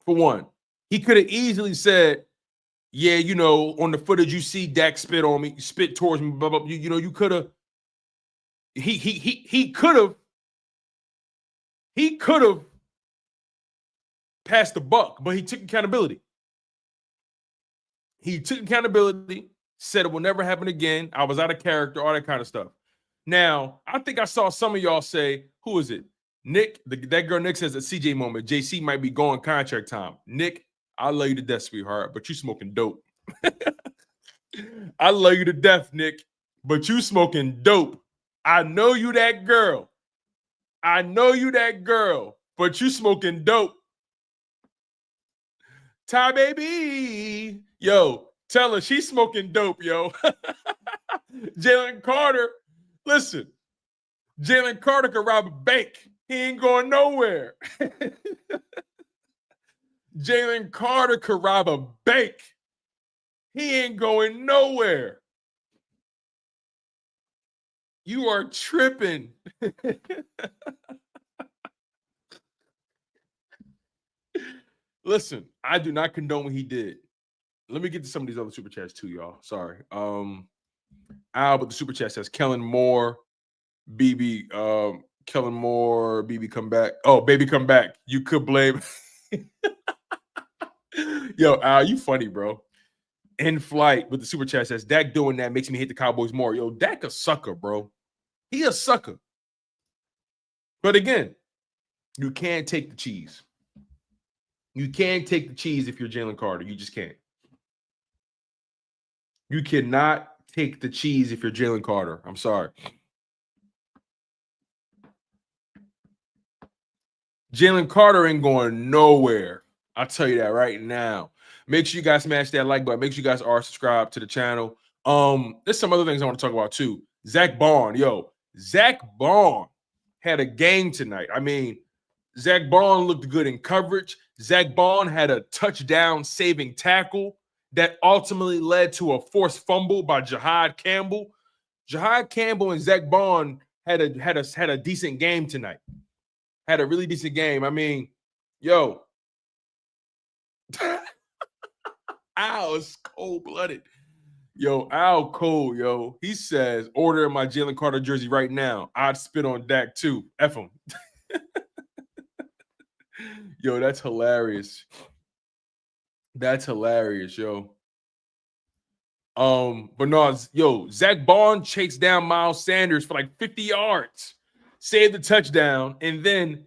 For one, he could have easily said, yeah, on the footage you see Dak spit on me, spit towards me, blah, blah, you could have. He could have passed the buck, but he took accountability. Said it will never happen again. I was out of character, all that kind of stuff. Now, I think I saw some of y'all say, who is it? Nick, that girl Nick says a CJ moment. JC might be going contract time. Nick, I love you to death, sweetheart, but you smoking dope. I love you to death, Nick, but you smoking dope. I know you that girl, but you smoking dope. Ty baby, yo. Tell her she's smoking dope, yo. Jalen Carter, listen. Jalen Carter could rob a bank. He ain't going nowhere. Jalen Carter could rob a bank. He ain't going nowhere. You are tripping. Listen, I do not condone what he did. Let me get to some of these other super chats too, y'all. Sorry. Al, but the super chat says Kellen Moore, BB, Kellen Moore, BB come back. Oh, baby come back. You could blame. Yo, Al, you funny, bro. In flight with the super chat says Dak doing that makes me hate the Cowboys more. Yo, Dak a sucker, bro. He a sucker. But again, you can't take the cheese. You can't take the cheese if you're Jalen Carter. You just can't. You cannot take the cheese if you're Jalen Carter. I'm sorry. Jalen Carter ain't going nowhere. I'll tell you that right now. Make sure you guys smash that like button. Make sure you guys are subscribed to the channel. There's some other things I want to talk about too. Zack Baun, Zack Baun had a game tonight. I mean, Zack Baun looked good in coverage. Zack Baun had a touchdown saving tackle that ultimately led to a forced fumble by Jihaad Campbell. Jihaad Campbell and Zack Baun had a decent game tonight. Had a really decent game. I mean, Al is cold-blooded. Al cold, He says, order my Jalen Carter jersey right now. I'd spit on Dak too. F him. That's hilarious. That's hilarious, But no, Zack Baun chased down Miles Sanders for like 50 yards, saved the touchdown, and then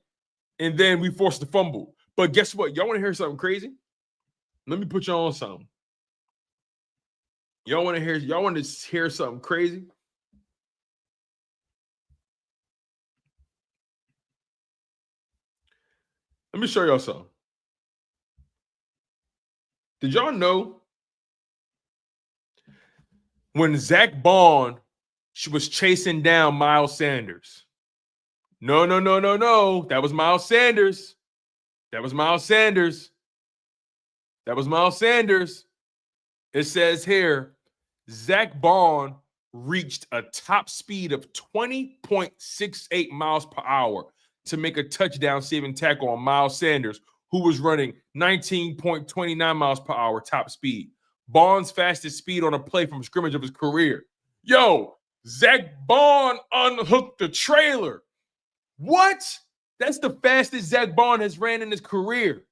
we forced the fumble. But guess what? Y'all want to hear something crazy? Let me put you on something. Y'all want to hear something crazy? Let me show y'all something. Did y'all know when Zack Baun was chasing down Miles Sanders? No. That was Miles Sanders. It says here, Zack Baun reached a top speed of 20.68 miles per hour to make a touchdown saving tackle on Miles Sanders, who was running 19.29 miles per hour top speed. Baun's fastest speed on a play from scrimmage of his career. Zack Baun unhooked the trailer. What? That's the fastest Zack Baun has ran in his career.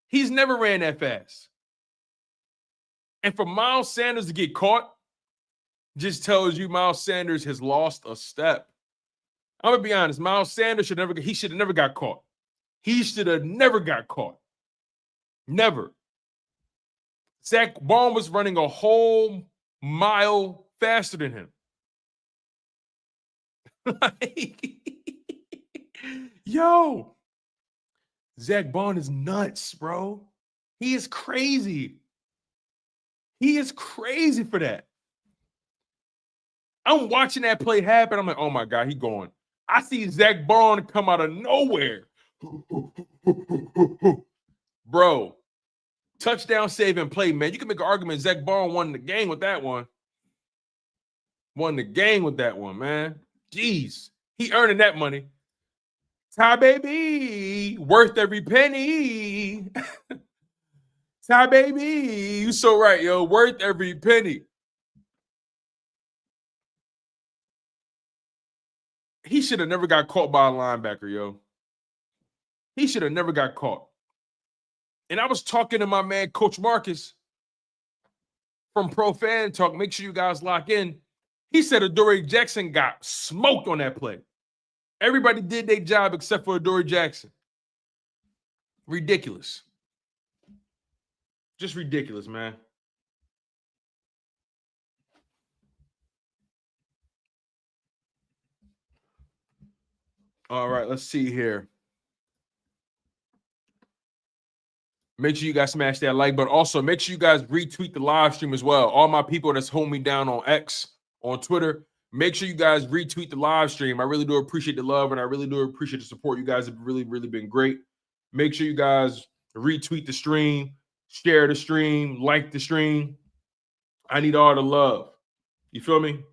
He's never ran that fast. And for Miles Sanders to get caught just tells you Miles Sanders has lost a step. I'm going to be honest. Miles Sanders should have never got caught. He should have never got caught. Never. Zack Baun was running a whole mile faster than him. Zack Baun is nuts, bro. He is crazy. He is crazy for that. I'm watching that play happen. I'm like, oh my God, he going. I see Zack Baun come out of nowhere. Bro, touchdown saving play, man. You can make an argument Zack Baun won the game with that one. Won the game with that one, man. Jeez. He earning that money. Ty baby, worth every penny. Ty baby, you so right, worth every penny. He should have never got caught by a linebacker, He should have never got caught. And I was talking to my man, Coach Marcus from Pro Fan Talk. Make sure you guys lock in. He said Adoree Jackson got smoked on that play. Everybody did their job except for Adoree Jackson. Ridiculous. Just ridiculous, man. All right, let's see here. Make sure you guys smash that like button. Also, make sure you guys retweet the live stream as well. All my people that's holding me down on X, on Twitter, make sure you guys retweet the live stream. I really do appreciate the love, and I really do appreciate the support. You guys have really, really been great. Make sure you guys retweet the stream, share the stream, like the stream. I need all the love. You feel me?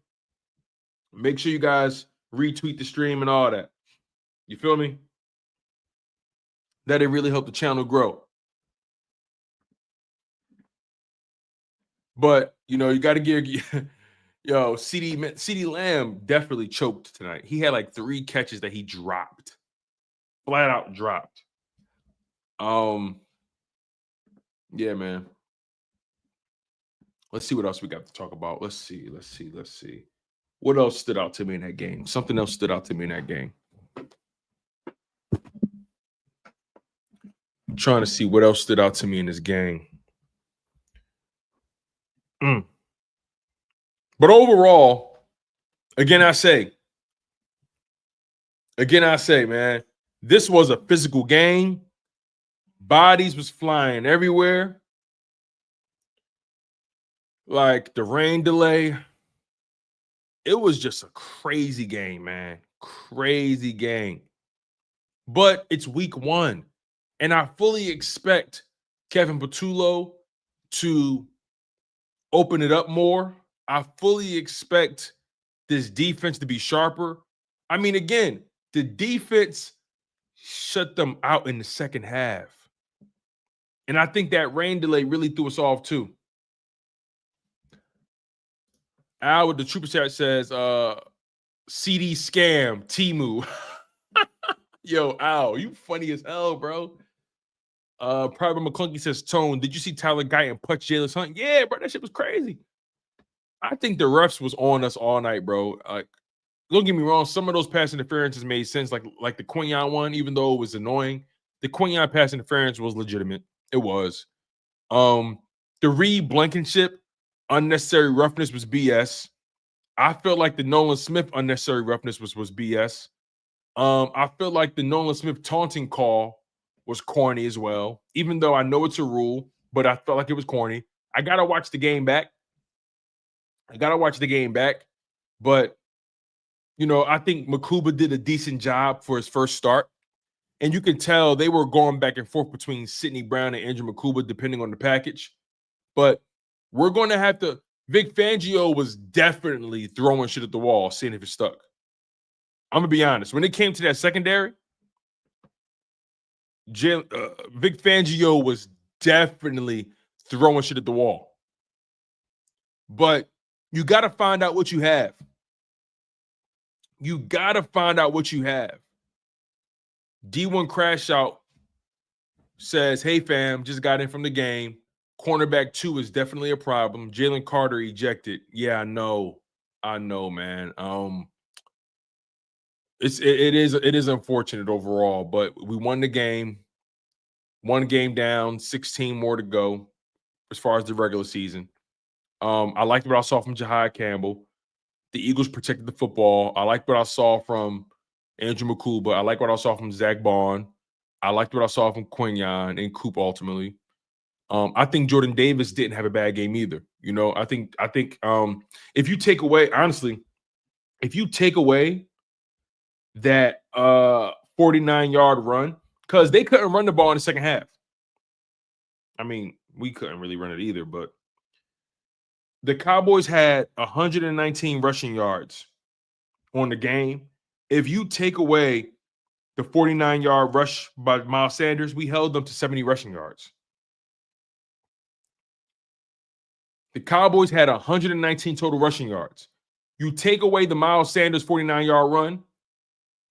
Make sure you guys retweet the stream and all that. You feel me? That'll really help the channel grow. But, you got to give CeeDee Lamb definitely choked tonight. He had like 3 catches that he dropped. Flat out dropped. Yeah, man. Let's see what else we got to talk about. Let's see. What else stood out to me in that game? Something else stood out to me in that game. I'm trying to see what else stood out to me in this game. But overall, again, I say, man, this was a physical game. Bodies was flying everywhere. Like the rain delay. It was just a crazy game, man. Crazy game. But it's week 1. And I fully expect Kevin Patullo to open it up more. I fully expect this defense to be sharper. I mean, again, the defense shut them out in the second half. And I think that rain delay really threw us off too. Al with the Trooper chat says, CD scam, Timu. Yo, Al, you funny as hell, bro. Private McClunky says, Tone, did you see Tyler Guyton punch Jalen Hunt? Yeah, bro, that shit was crazy. I think the refs was on us all night, bro. Don't get me wrong, some of those pass interferences made sense, like the Quinyon one, even though it was annoying. The Quinyon pass interference was legitimate. It was. The Reed Blankenship unnecessary roughness was BS. I felt like the Nolan Smith unnecessary roughness was BS. I feel like the Nolan Smith taunting call was corny as well, even though I know it's a rule, but I felt like it was corny. I got to watch the game back. But, you know, I think Makuba did a decent job for his first start. And you can tell they were going back and forth between Sidney Brown and Andrew Makuba, depending on the package. But we're going to have to – Vic Fangio was definitely throwing shit at the wall, seeing if it stuck. I'm going to be honest. When it came to that secondary, Vic Fangio was definitely throwing shit at the wall. But you got to find out what you have. D1 Crash Out says, hey, fam, just got in from the game. Cornerback 2 is definitely a problem. Jalen Carter ejected. Yeah, I know, man. It is unfortunate overall, but we won the game. 1 game down, 16 more to go as far as the regular season. I liked what I saw from Jihaad Campbell. The Eagles protected the football. I liked what I saw from Andrew Makuba. I like what I saw from Zack Baun. I liked what I saw from Quinyon and Coop ultimately. I think Jordan Davis didn't have a bad game either. You know, I think if you take away, honestly, that 49-yard run, because they couldn't run the ball in the second half. I mean, we couldn't really run it either, but the Cowboys had 119 rushing yards on the game. If you take away the 49-yard rush by Miles Sanders, we held them to 70 rushing yards. The Cowboys had 119 total rushing yards. You take away the Miles Sanders 49-yard run,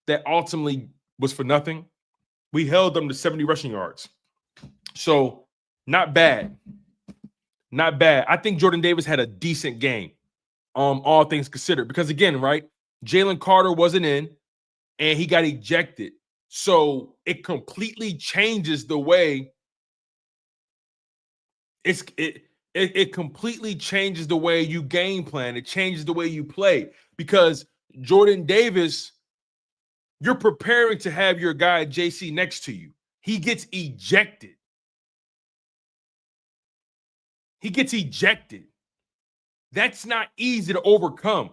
that ultimately was for nothing. We held them to 70 rushing yards. So, not bad. I think Jordan Davis had a decent game, all things considered. Because again, right, Jalen Carter wasn't in, and he got ejected. So it completely changes the way it completely changes the way you game plan. It changes the way you play. Because Jordan Davis, you're preparing to have your guy JC next to you. He gets ejected. That's not easy to overcome.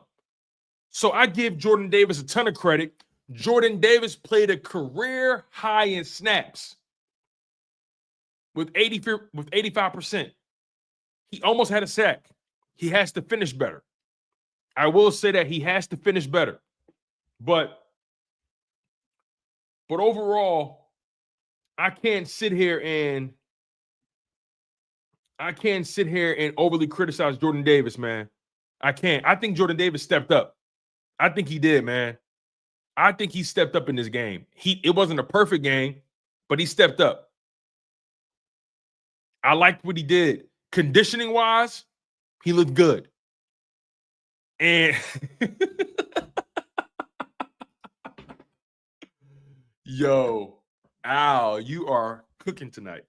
So I give Jordan Davis a ton of credit. Jordan Davis played a career high in snaps with 85%. He almost had a sack. He has to finish better. I will say that he has to finish better. But overall, I can't sit here and overly criticize Jordan Davis, man. I can't. I think Jordan Davis stepped up. I think he did, man. I think he stepped up in this game. It wasn't a perfect game, but he stepped up. I liked what he did. Conditioning-wise, he looked good. And yo, Al, you are cooking tonight.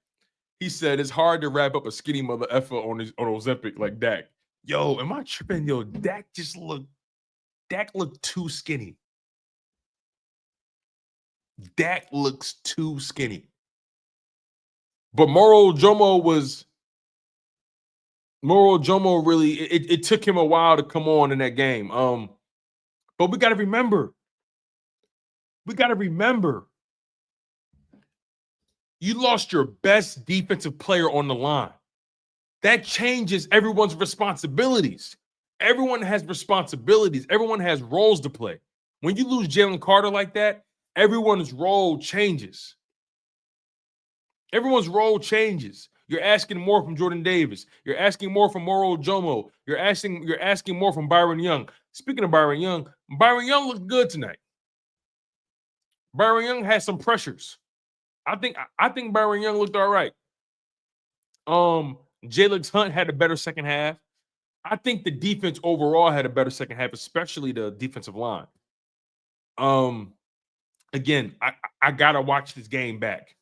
He said it's hard to wrap up a skinny mother effer on Ozempic like Dak. Yo, am I tripping? Yo, Dak looked too skinny. Dak looks too skinny. But Moro Jomo really, it took him a while to come on in that game. But we got to remember, you lost your best defensive player on the line. That changes everyone's responsibilities. Everyone has responsibilities. Everyone has roles to play. When you lose Jalen Carter like that, everyone's role changes. Everyone's role changes. You're asking more from Jordan Davis. You're asking more from Moro Jomo. You're asking more from Byron Young. Speaking of Byron Young looked good tonight. Byron Young had some pressures. I think Byron Young looked all right. Jalen Hunt had a better second half. I think the defense overall had a better second half, especially the defensive line. Again, I gotta watch this game back.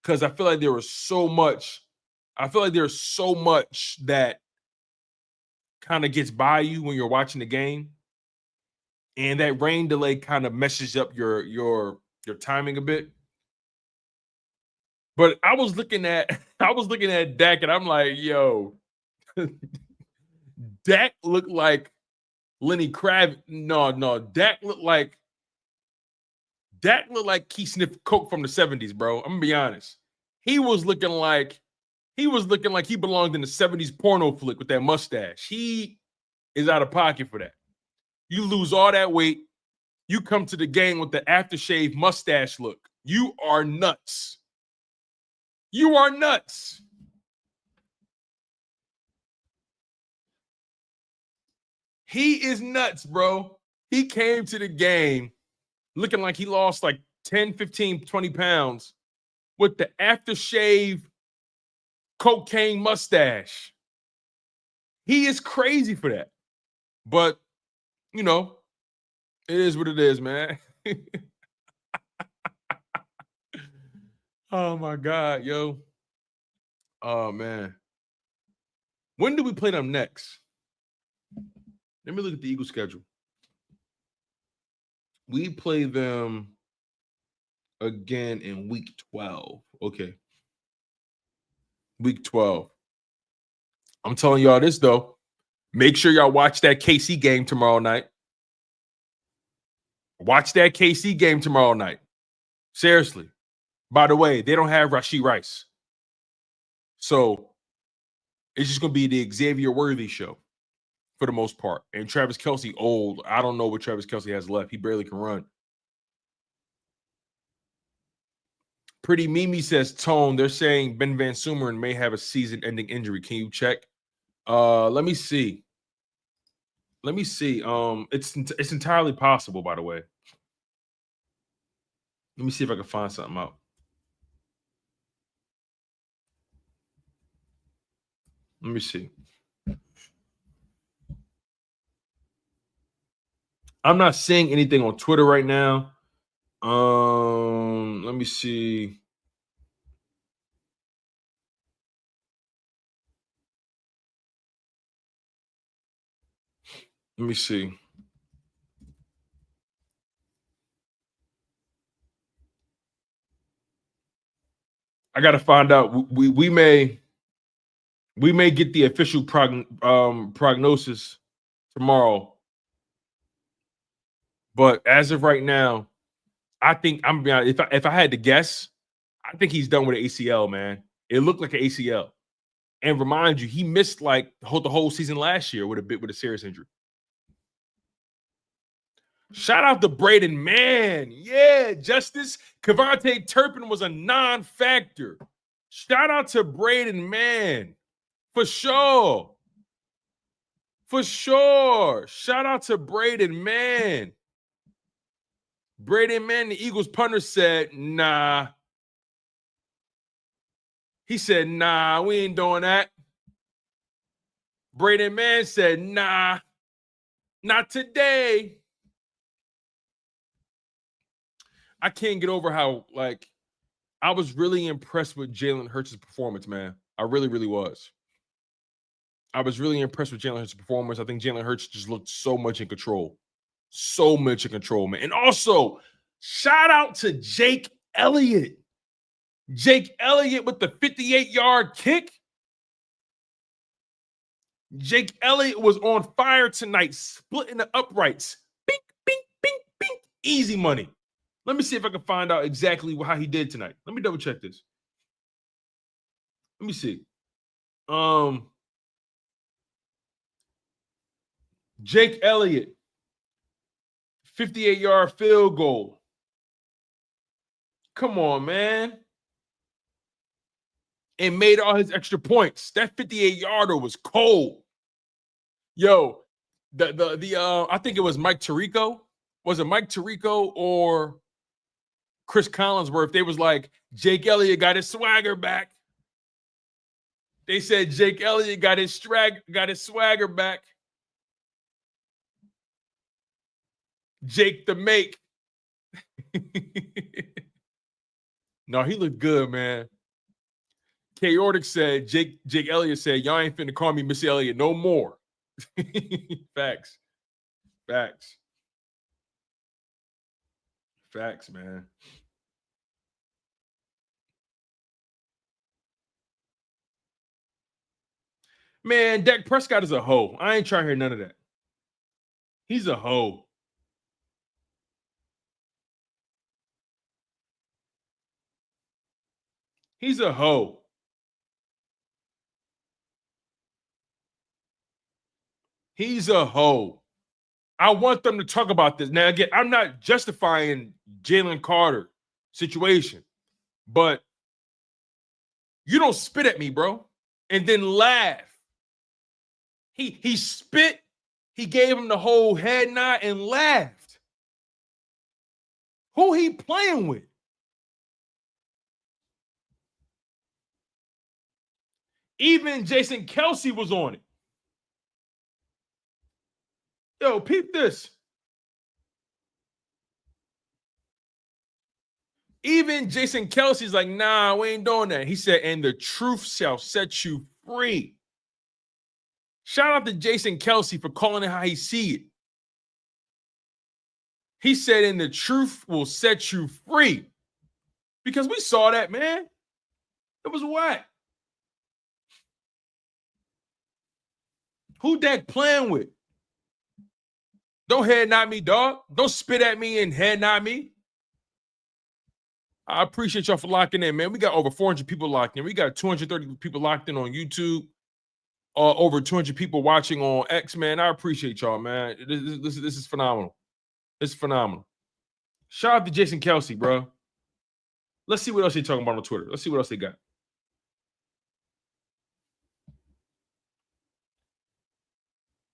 Because I feel like there was so much. I feel like there's so much that kind of gets by you when you're watching the game, and that rain delay kind of messes up your timing a bit. But I was looking at Dak, and I'm like, yo, Dak looked like Lenny Kravitz. No, Dak looked like he sniffed coke from the 70s, bro. I'm gonna be honest. He was looking like he belonged in the 70s porno flick with that mustache. He is out of pocket for that. You lose all that weight. You come to the game with the aftershave mustache look. You are nuts. You are nuts. He is nuts, bro. He came to the game looking like he lost like 10, 15, 20 pounds with the aftershave cocaine mustache. He is crazy for that. But, you know, it is what it is, man. Oh, my God, yo. Oh, man. When do we play them next? Let me look at the Eagles schedule. We play them again in week 12. Okay. Week 12. I'm telling y'all this, though. Make sure y'all watch that KC game tomorrow night. Watch that KC game tomorrow night. Seriously. By the way, they don't have Rashee Rice. So it's just going to be the Xavier Worthy show for the most part. And Travis Kelce, old. I don't know what Travis Kelce has left. He barely can run. Pretty Mimi says, Tone, they're saying Ben Van Sumeren may have a season-ending injury. Can you check? Let me see. It's entirely possible, by the way. Let me see if I can find something out. Let me see. I'm not seeing anything on Twitter right now. Let me see. Let me see. I got to find out. We may get the official prognosis tomorrow. But as of right now, I think I'm being honest, if I had to guess, I think he's done with an ACL, man. It looked like an ACL. And remind you, he missed like the whole season last year with a serious injury. Shout out to Braden Mann. Yeah, Justice. Kevontae Turpin was a non-factor. Shout out to Braden Mann. For sure. Shout out to Braden Mann. Braden Mann, the Eagles punter, said, nah. He said, nah, we ain't doing that. Braden Mann said, nah, not today. I can't get over how, like, I was really impressed with Jalen Hurts' performance, man. I really, really was. I was really impressed with Jalen Hurts' performance. I think Jalen Hurts just looked so much in control. So much in control, man. And also, shout out to Jake Elliott. Jake Elliott with the 58-yard kick. Jake Elliott was on fire tonight, splitting the uprights. Bink, bink, bink, bink. Easy money. Let me see if I can find out exactly how he did tonight. Let me double check this. Let me see. Jake Elliott, 58-yard field goal. Come on, man. And made all his extra points. That 58-yarder was cold. Yo, I think it was Mike Tirico. Was it Mike Tirico or Chris Collinsworth? They was like, Jake Elliott got his swagger back. They said Jake Elliott got his swagger back. Jake the Make. No, he looked good, man. Chaotic said, Jake Elliott said, y'all ain't finna call me Missy Elliott no more. Facts. Facts, man. Man, Dak Prescott is a hoe. I ain't trying to hear none of that. He's a hoe. He's a hoe. He's a hoe. I want them to talk about this. Now, again, I'm not justifying Jalen Carter situation, but you don't spit at me, bro, and then laugh. He spit, he gave him the whole head nod and laughed. Who he playing with? Even Jason Kelce was on it. Yo, peep this. Even Jason Kelce's like, nah, we ain't doing that. He said, and the truth shall set you free. Shout out to Jason Kelce for calling it how he see it. He said, and the truth will set you free. Because we saw that, man. It was whack. Who Dak playing with? Don't head nod me, dog. Don't spit at me and head nod me. I appreciate y'all for locking in, man. We got over 400 people locked in. We got 230 people locked in on YouTube. Over 200 people watching on X, man. I appreciate y'all, man. This is phenomenal. This is phenomenal. Shout out to Jason Kelce, bro. Let's see what else he's talking about on Twitter. Let's see what else they got.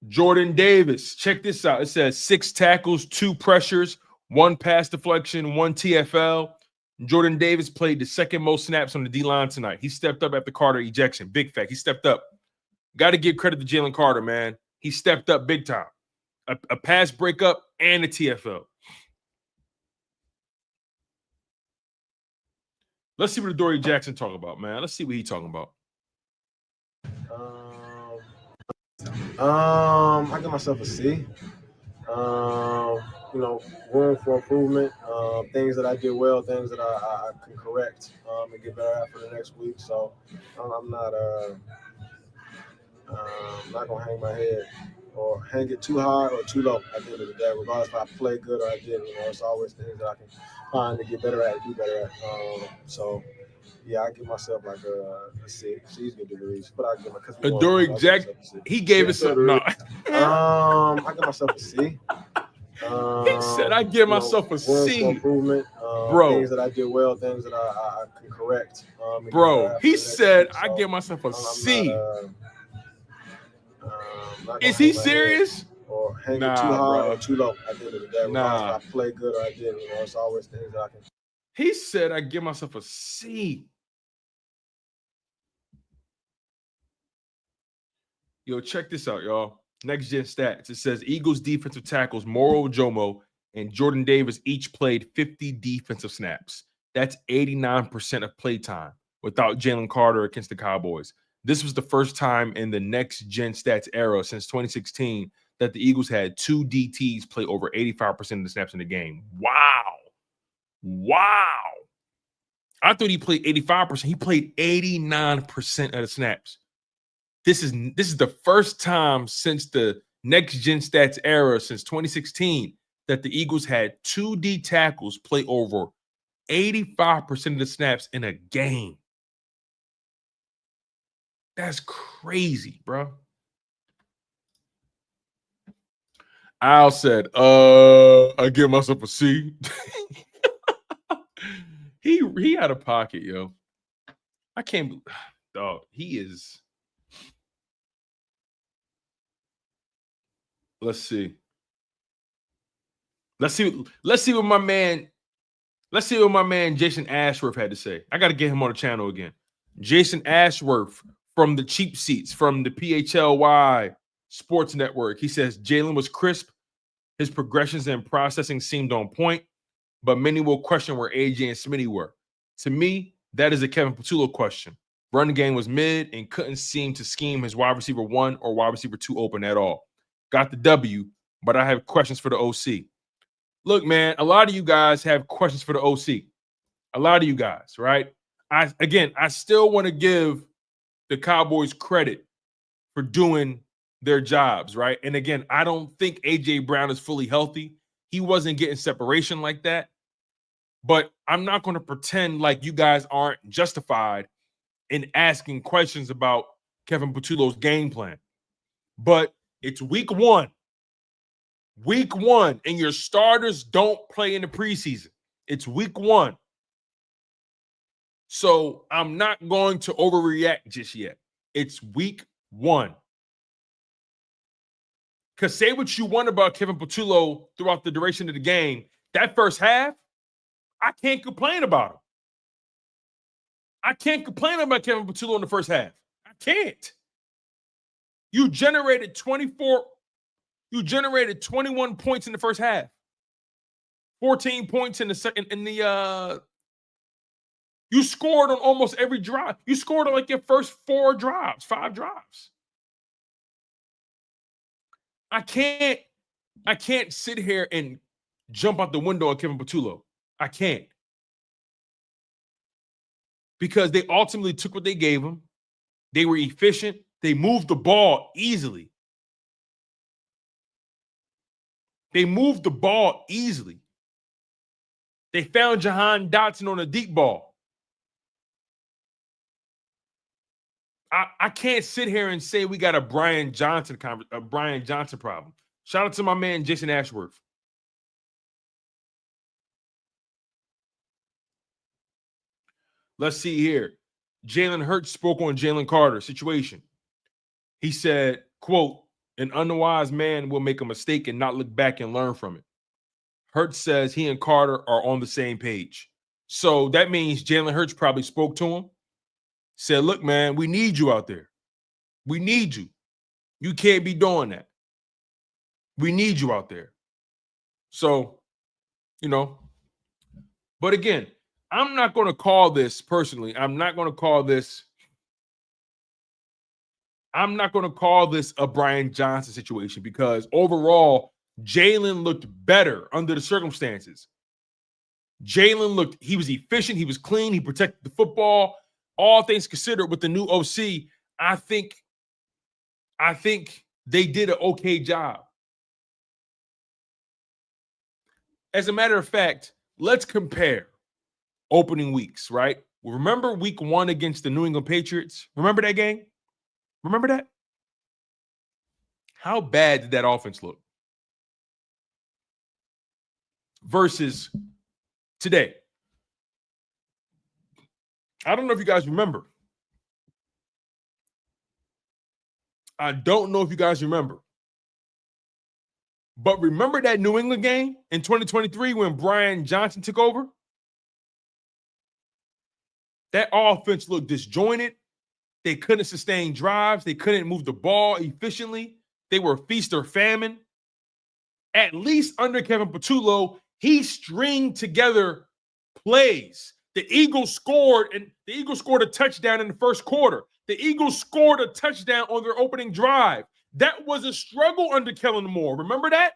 Jordan Davis. Check this out. It says 6 tackles, 2 pressures, 1 pass deflection, 1 TFL. Jordan Davis played the second most snaps on the D-line tonight. He stepped up after Carter ejection. Big fact. He stepped up. Got to give credit to Jalen Carter, man. He stepped up big time. A pass breakup and a TFL. Let's see what Adoree Jackson talking about, man. Let's see what he's talking about. I give myself a C. Room for improvement. Things that I did well, things that I can correct and get better at for the next week. So I'm not gonna hang my head or hang it too high or too low at the end of the day, regardless if I play good or I didn't. It's always things that I can find to get better at, do better at. Yeah, I give myself like a C. C's good degrees, but I give myself Adoree Jackson. He gave us a no. I give myself a C. He said, "I give myself a C." Improvement, bro. Things that I did well, things that I can correct. Bro, he said, "I give myself a C." Is he serious? Or hang it too high bro. or too low at the end of the day. Nah. If I play good or I didn't. It's always things that I can. He said, "I give myself a C." Yo, check this out, y'all. Next gen stats. It says Eagles defensive tackles Moro Jomo and Jordan Davis each played 50 defensive snaps. That's 89% of play time without Jalen Carter against the Cowboys. This was the first time in the next gen stats era since 2016 that the Eagles had 2 DTs play over 85% of the snaps in the game. Wow. I thought he played 85%. He played 89% of the snaps. This is the first time since the next gen stats era, since 2016, that the Eagles had 2 D tackles play over 85% of the snaps in a game. That's crazy, bro. Al said, I give myself a C. He out of pocket, yo. I can't believe, dog, he is. Let's see what my man Jason Ashworth had to say. I got to get him on the channel again. Jason Ashworth from the Cheap Seats, from the PHLY Sports Network. He says Jalen was crisp. His progressions and processing seemed on point, but many will question where AJ and Smitty were. To me, that is a Kevin Patullo question. Run game was mid and couldn't seem to scheme his wide receiver 1 or wide receiver 2 open at all. Got the W, but I have questions for the OC. Look, man, a lot of you guys have questions for the OC. A lot of you guys, right? I still want to give the Cowboys credit for doing their jobs, right? And again, I don't think A.J. Brown is fully healthy. He wasn't getting separation like that. But I'm not going to pretend like you guys aren't justified in asking questions about Kevin Patullo's game plan. But it's week 1. Week 1, and your starters don't play in the preseason. It's week 1. So I'm not going to overreact just yet. It's week 1. Because say what you want about Kevin Patullo throughout the duration of the game, that first half, I can't complain about him. I can't complain about Kevin Patullo in the first half. I can't. You generated 21 points in the first half. 14 points in the second. You scored on almost every drive. You scored on like your first 5 drives. I can't sit here and jump out the window at Kevin Patullo. I can't. Because they ultimately took what they gave him. They were efficient. They moved the ball easily. They found Jihaad Dotson on a deep ball. I can't sit here and say we got a Brian Johnson problem. Shout out to my man Jason Ashworth. Let's see here. Jalen Hurts spoke on Jalen Carter situation. He said, quote, an unwise man will make a mistake and not look back and learn from it. Hurts says he and Carter are on the same page. So that means Jalen Hurts probably spoke to him, said, look, man, we need you out there. We need you. You can't be doing that. We need you out there. So, but again, I'm not going to call this personally. I'm not going to call this a Brian Johnson situation because overall, Jalen looked better under the circumstances. He was efficient, he was clean, he protected the football. All things considered, with the new OC, I think they did an okay job. As a matter of fact, let's compare opening weeks, right? Remember week 1 against the New England Patriots? Remember that game? Remember that? How bad did that offense look? Versus today. I don't know if you guys remember. But remember that New England game in 2023 when Brian Johnson took over? That offense looked disjointed. They couldn't sustain drives. They couldn't move the ball efficiently. They were feast or famine. At least under Kevin Patullo, he stringed together plays. The Eagles scored a touchdown in the first quarter. The Eagles scored a touchdown on their opening drive. That was a struggle under Kellen Moore. Remember that?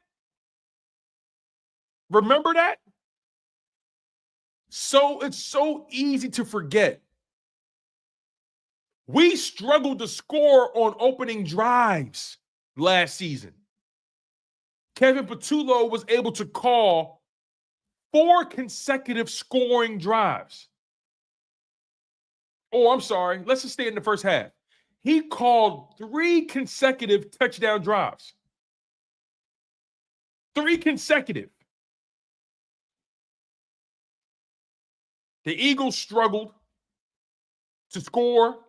So it's so easy to forget. We struggled to score on opening drives last season. Kevin Patullo was able to call 4 consecutive scoring drives. Oh, I'm sorry. Let's just stay in the first half. He called 3 consecutive touchdown drives. 3 consecutive. The Eagles struggled to score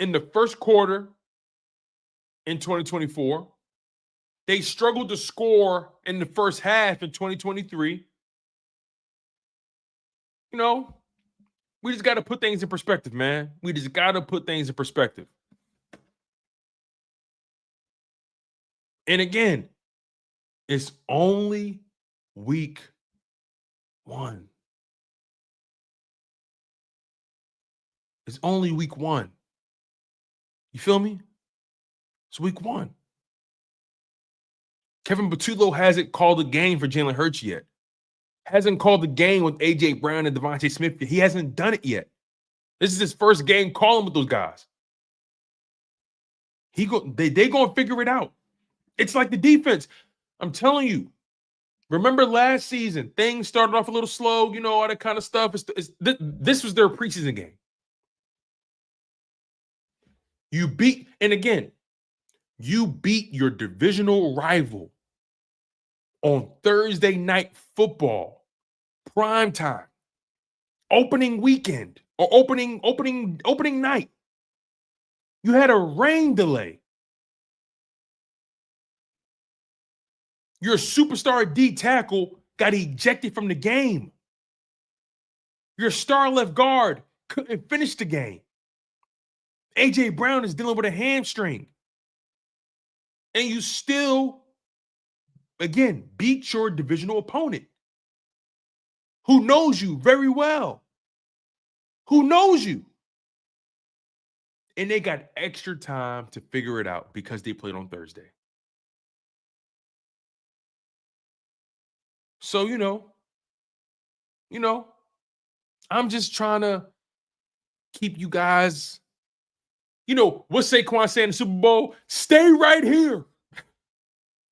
in the first quarter in 2024. They struggled to score in the first half in 2023. You know, we just got to put things in perspective, man. We just got to put things in perspective. And again, it's only week 1. It's only week 1. You feel me? It's week 1. Kevin Patullo hasn't called a game for Jalen Hurts yet. Hasn't called the game with A.J. Brown and Devontae Smith. He hasn't done it yet. This is his first game calling with those guys. They going to figure it out. It's like the defense. I'm telling you. Remember last season, things started off a little slow, you know, all that kind of stuff. This was their preseason game. You beat your divisional rival on Thursday night football, prime time, opening weekend, or opening night. You had a rain delay. Your superstar D tackle got ejected from the game. Your star left guard couldn't finish the game. A.J. Brown is dealing with a hamstring. And you still, again, beat your divisional opponent who knows you very well. Who knows you. And they got extra time to figure it out because they played on Thursday. So, you know, I'm just trying to keep you guys, what's Saquon saying in the Super Bowl? Stay right here.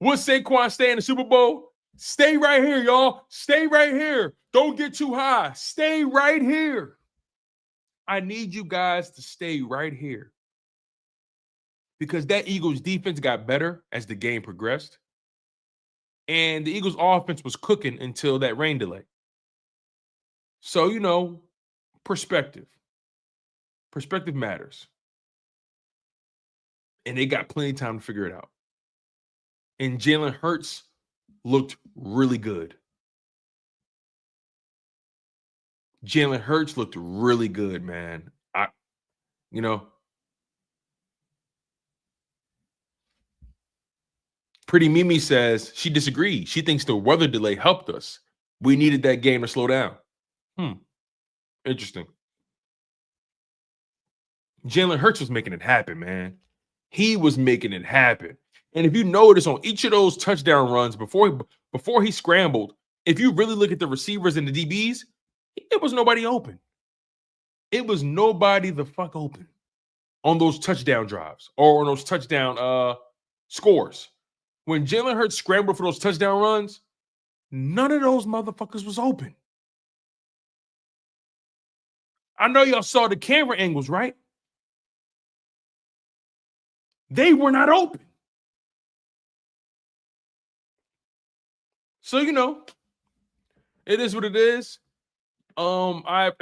What's Saquon saying in the Super Bowl? Stay right here, y'all. Stay right here. Don't get too high. Stay right here. I need you guys to stay right here. Because that Eagles defense got better as the game progressed. And the Eagles offense was cooking until that rain delay. So, perspective. Perspective matters. And they got plenty of time to figure it out. And Jalen Hurts looked really good. Jalen Hurts looked really good, man. Pretty Mimi says she disagrees. She thinks the weather delay helped us. We needed that game to slow down. Interesting. Jalen Hurts was making it happen, man. He was making it happen. And if you notice on each of those touchdown runs before he scrambled, if you really look at the receivers and the DBs, it was nobody open. It was nobody the fuck open on those touchdown drives or on those touchdown scores. When Jalen Hurts scrambled for those touchdown runs, none of those motherfuckers was open. I know y'all saw the camera angles, right? They were not open. So, it is what it is. I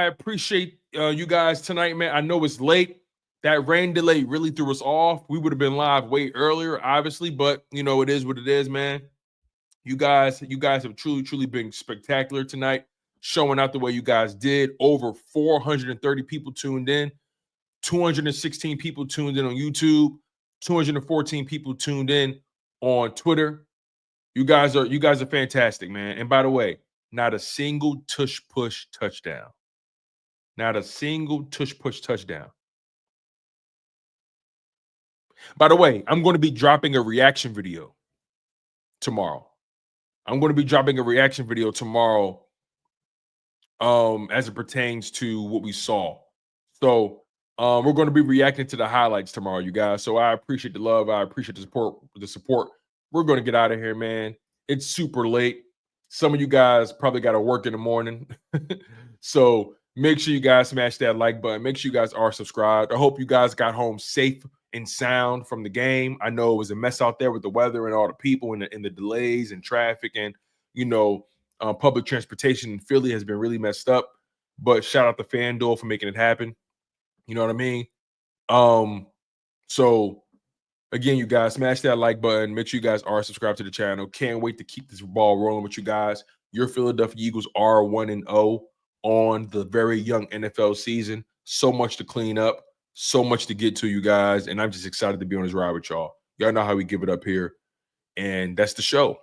appreciate you guys tonight, man. I know it's late. That rain delay really threw us off. We would have been live way earlier, obviously, but it is what it is, man. You guys have truly been spectacular tonight, showing out the way you guys did. Over 430 people tuned in, 216 people tuned in on YouTube, 214 people tuned in on Twitter. You guys are fantastic, man. And by the way, not a single tush-push touchdown. Not a single tush-push touchdown. By the way, I'm going to be dropping a reaction video tomorrow. as it pertains to what we saw. So we're going to be reacting to the highlights tomorrow, you guys. So I appreciate the love. I appreciate the support. We're going to get out of here, man. It's super late. Some of you guys probably got to work in the morning. So make sure you guys smash that like button. Make sure you guys are subscribed. I hope you guys got home safe and sound from the game. I know it was a mess out there with the weather and all the people and the delays and traffic and, public transportation in Philly has been really messed up. But shout out to FanDuel for making it happen. You know what I mean? So again, you guys, smash that like button. Make sure you guys are subscribed to the channel. Can't wait to keep this ball rolling with you guys. Your Philadelphia Eagles are 1-0 on the very young NFL season. So much to clean up, so much to get to, you guys. And I'm just excited to be on this ride with y'all. Y'all know how we give it up here. And that's the show.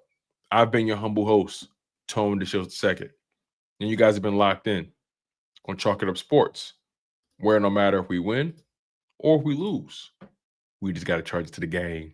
I've been your humble host, Tone DeShields II. And you guys have been locked in on Chalk It Up Sports, where no matter if we win or if we lose, we just got to charge it to the game.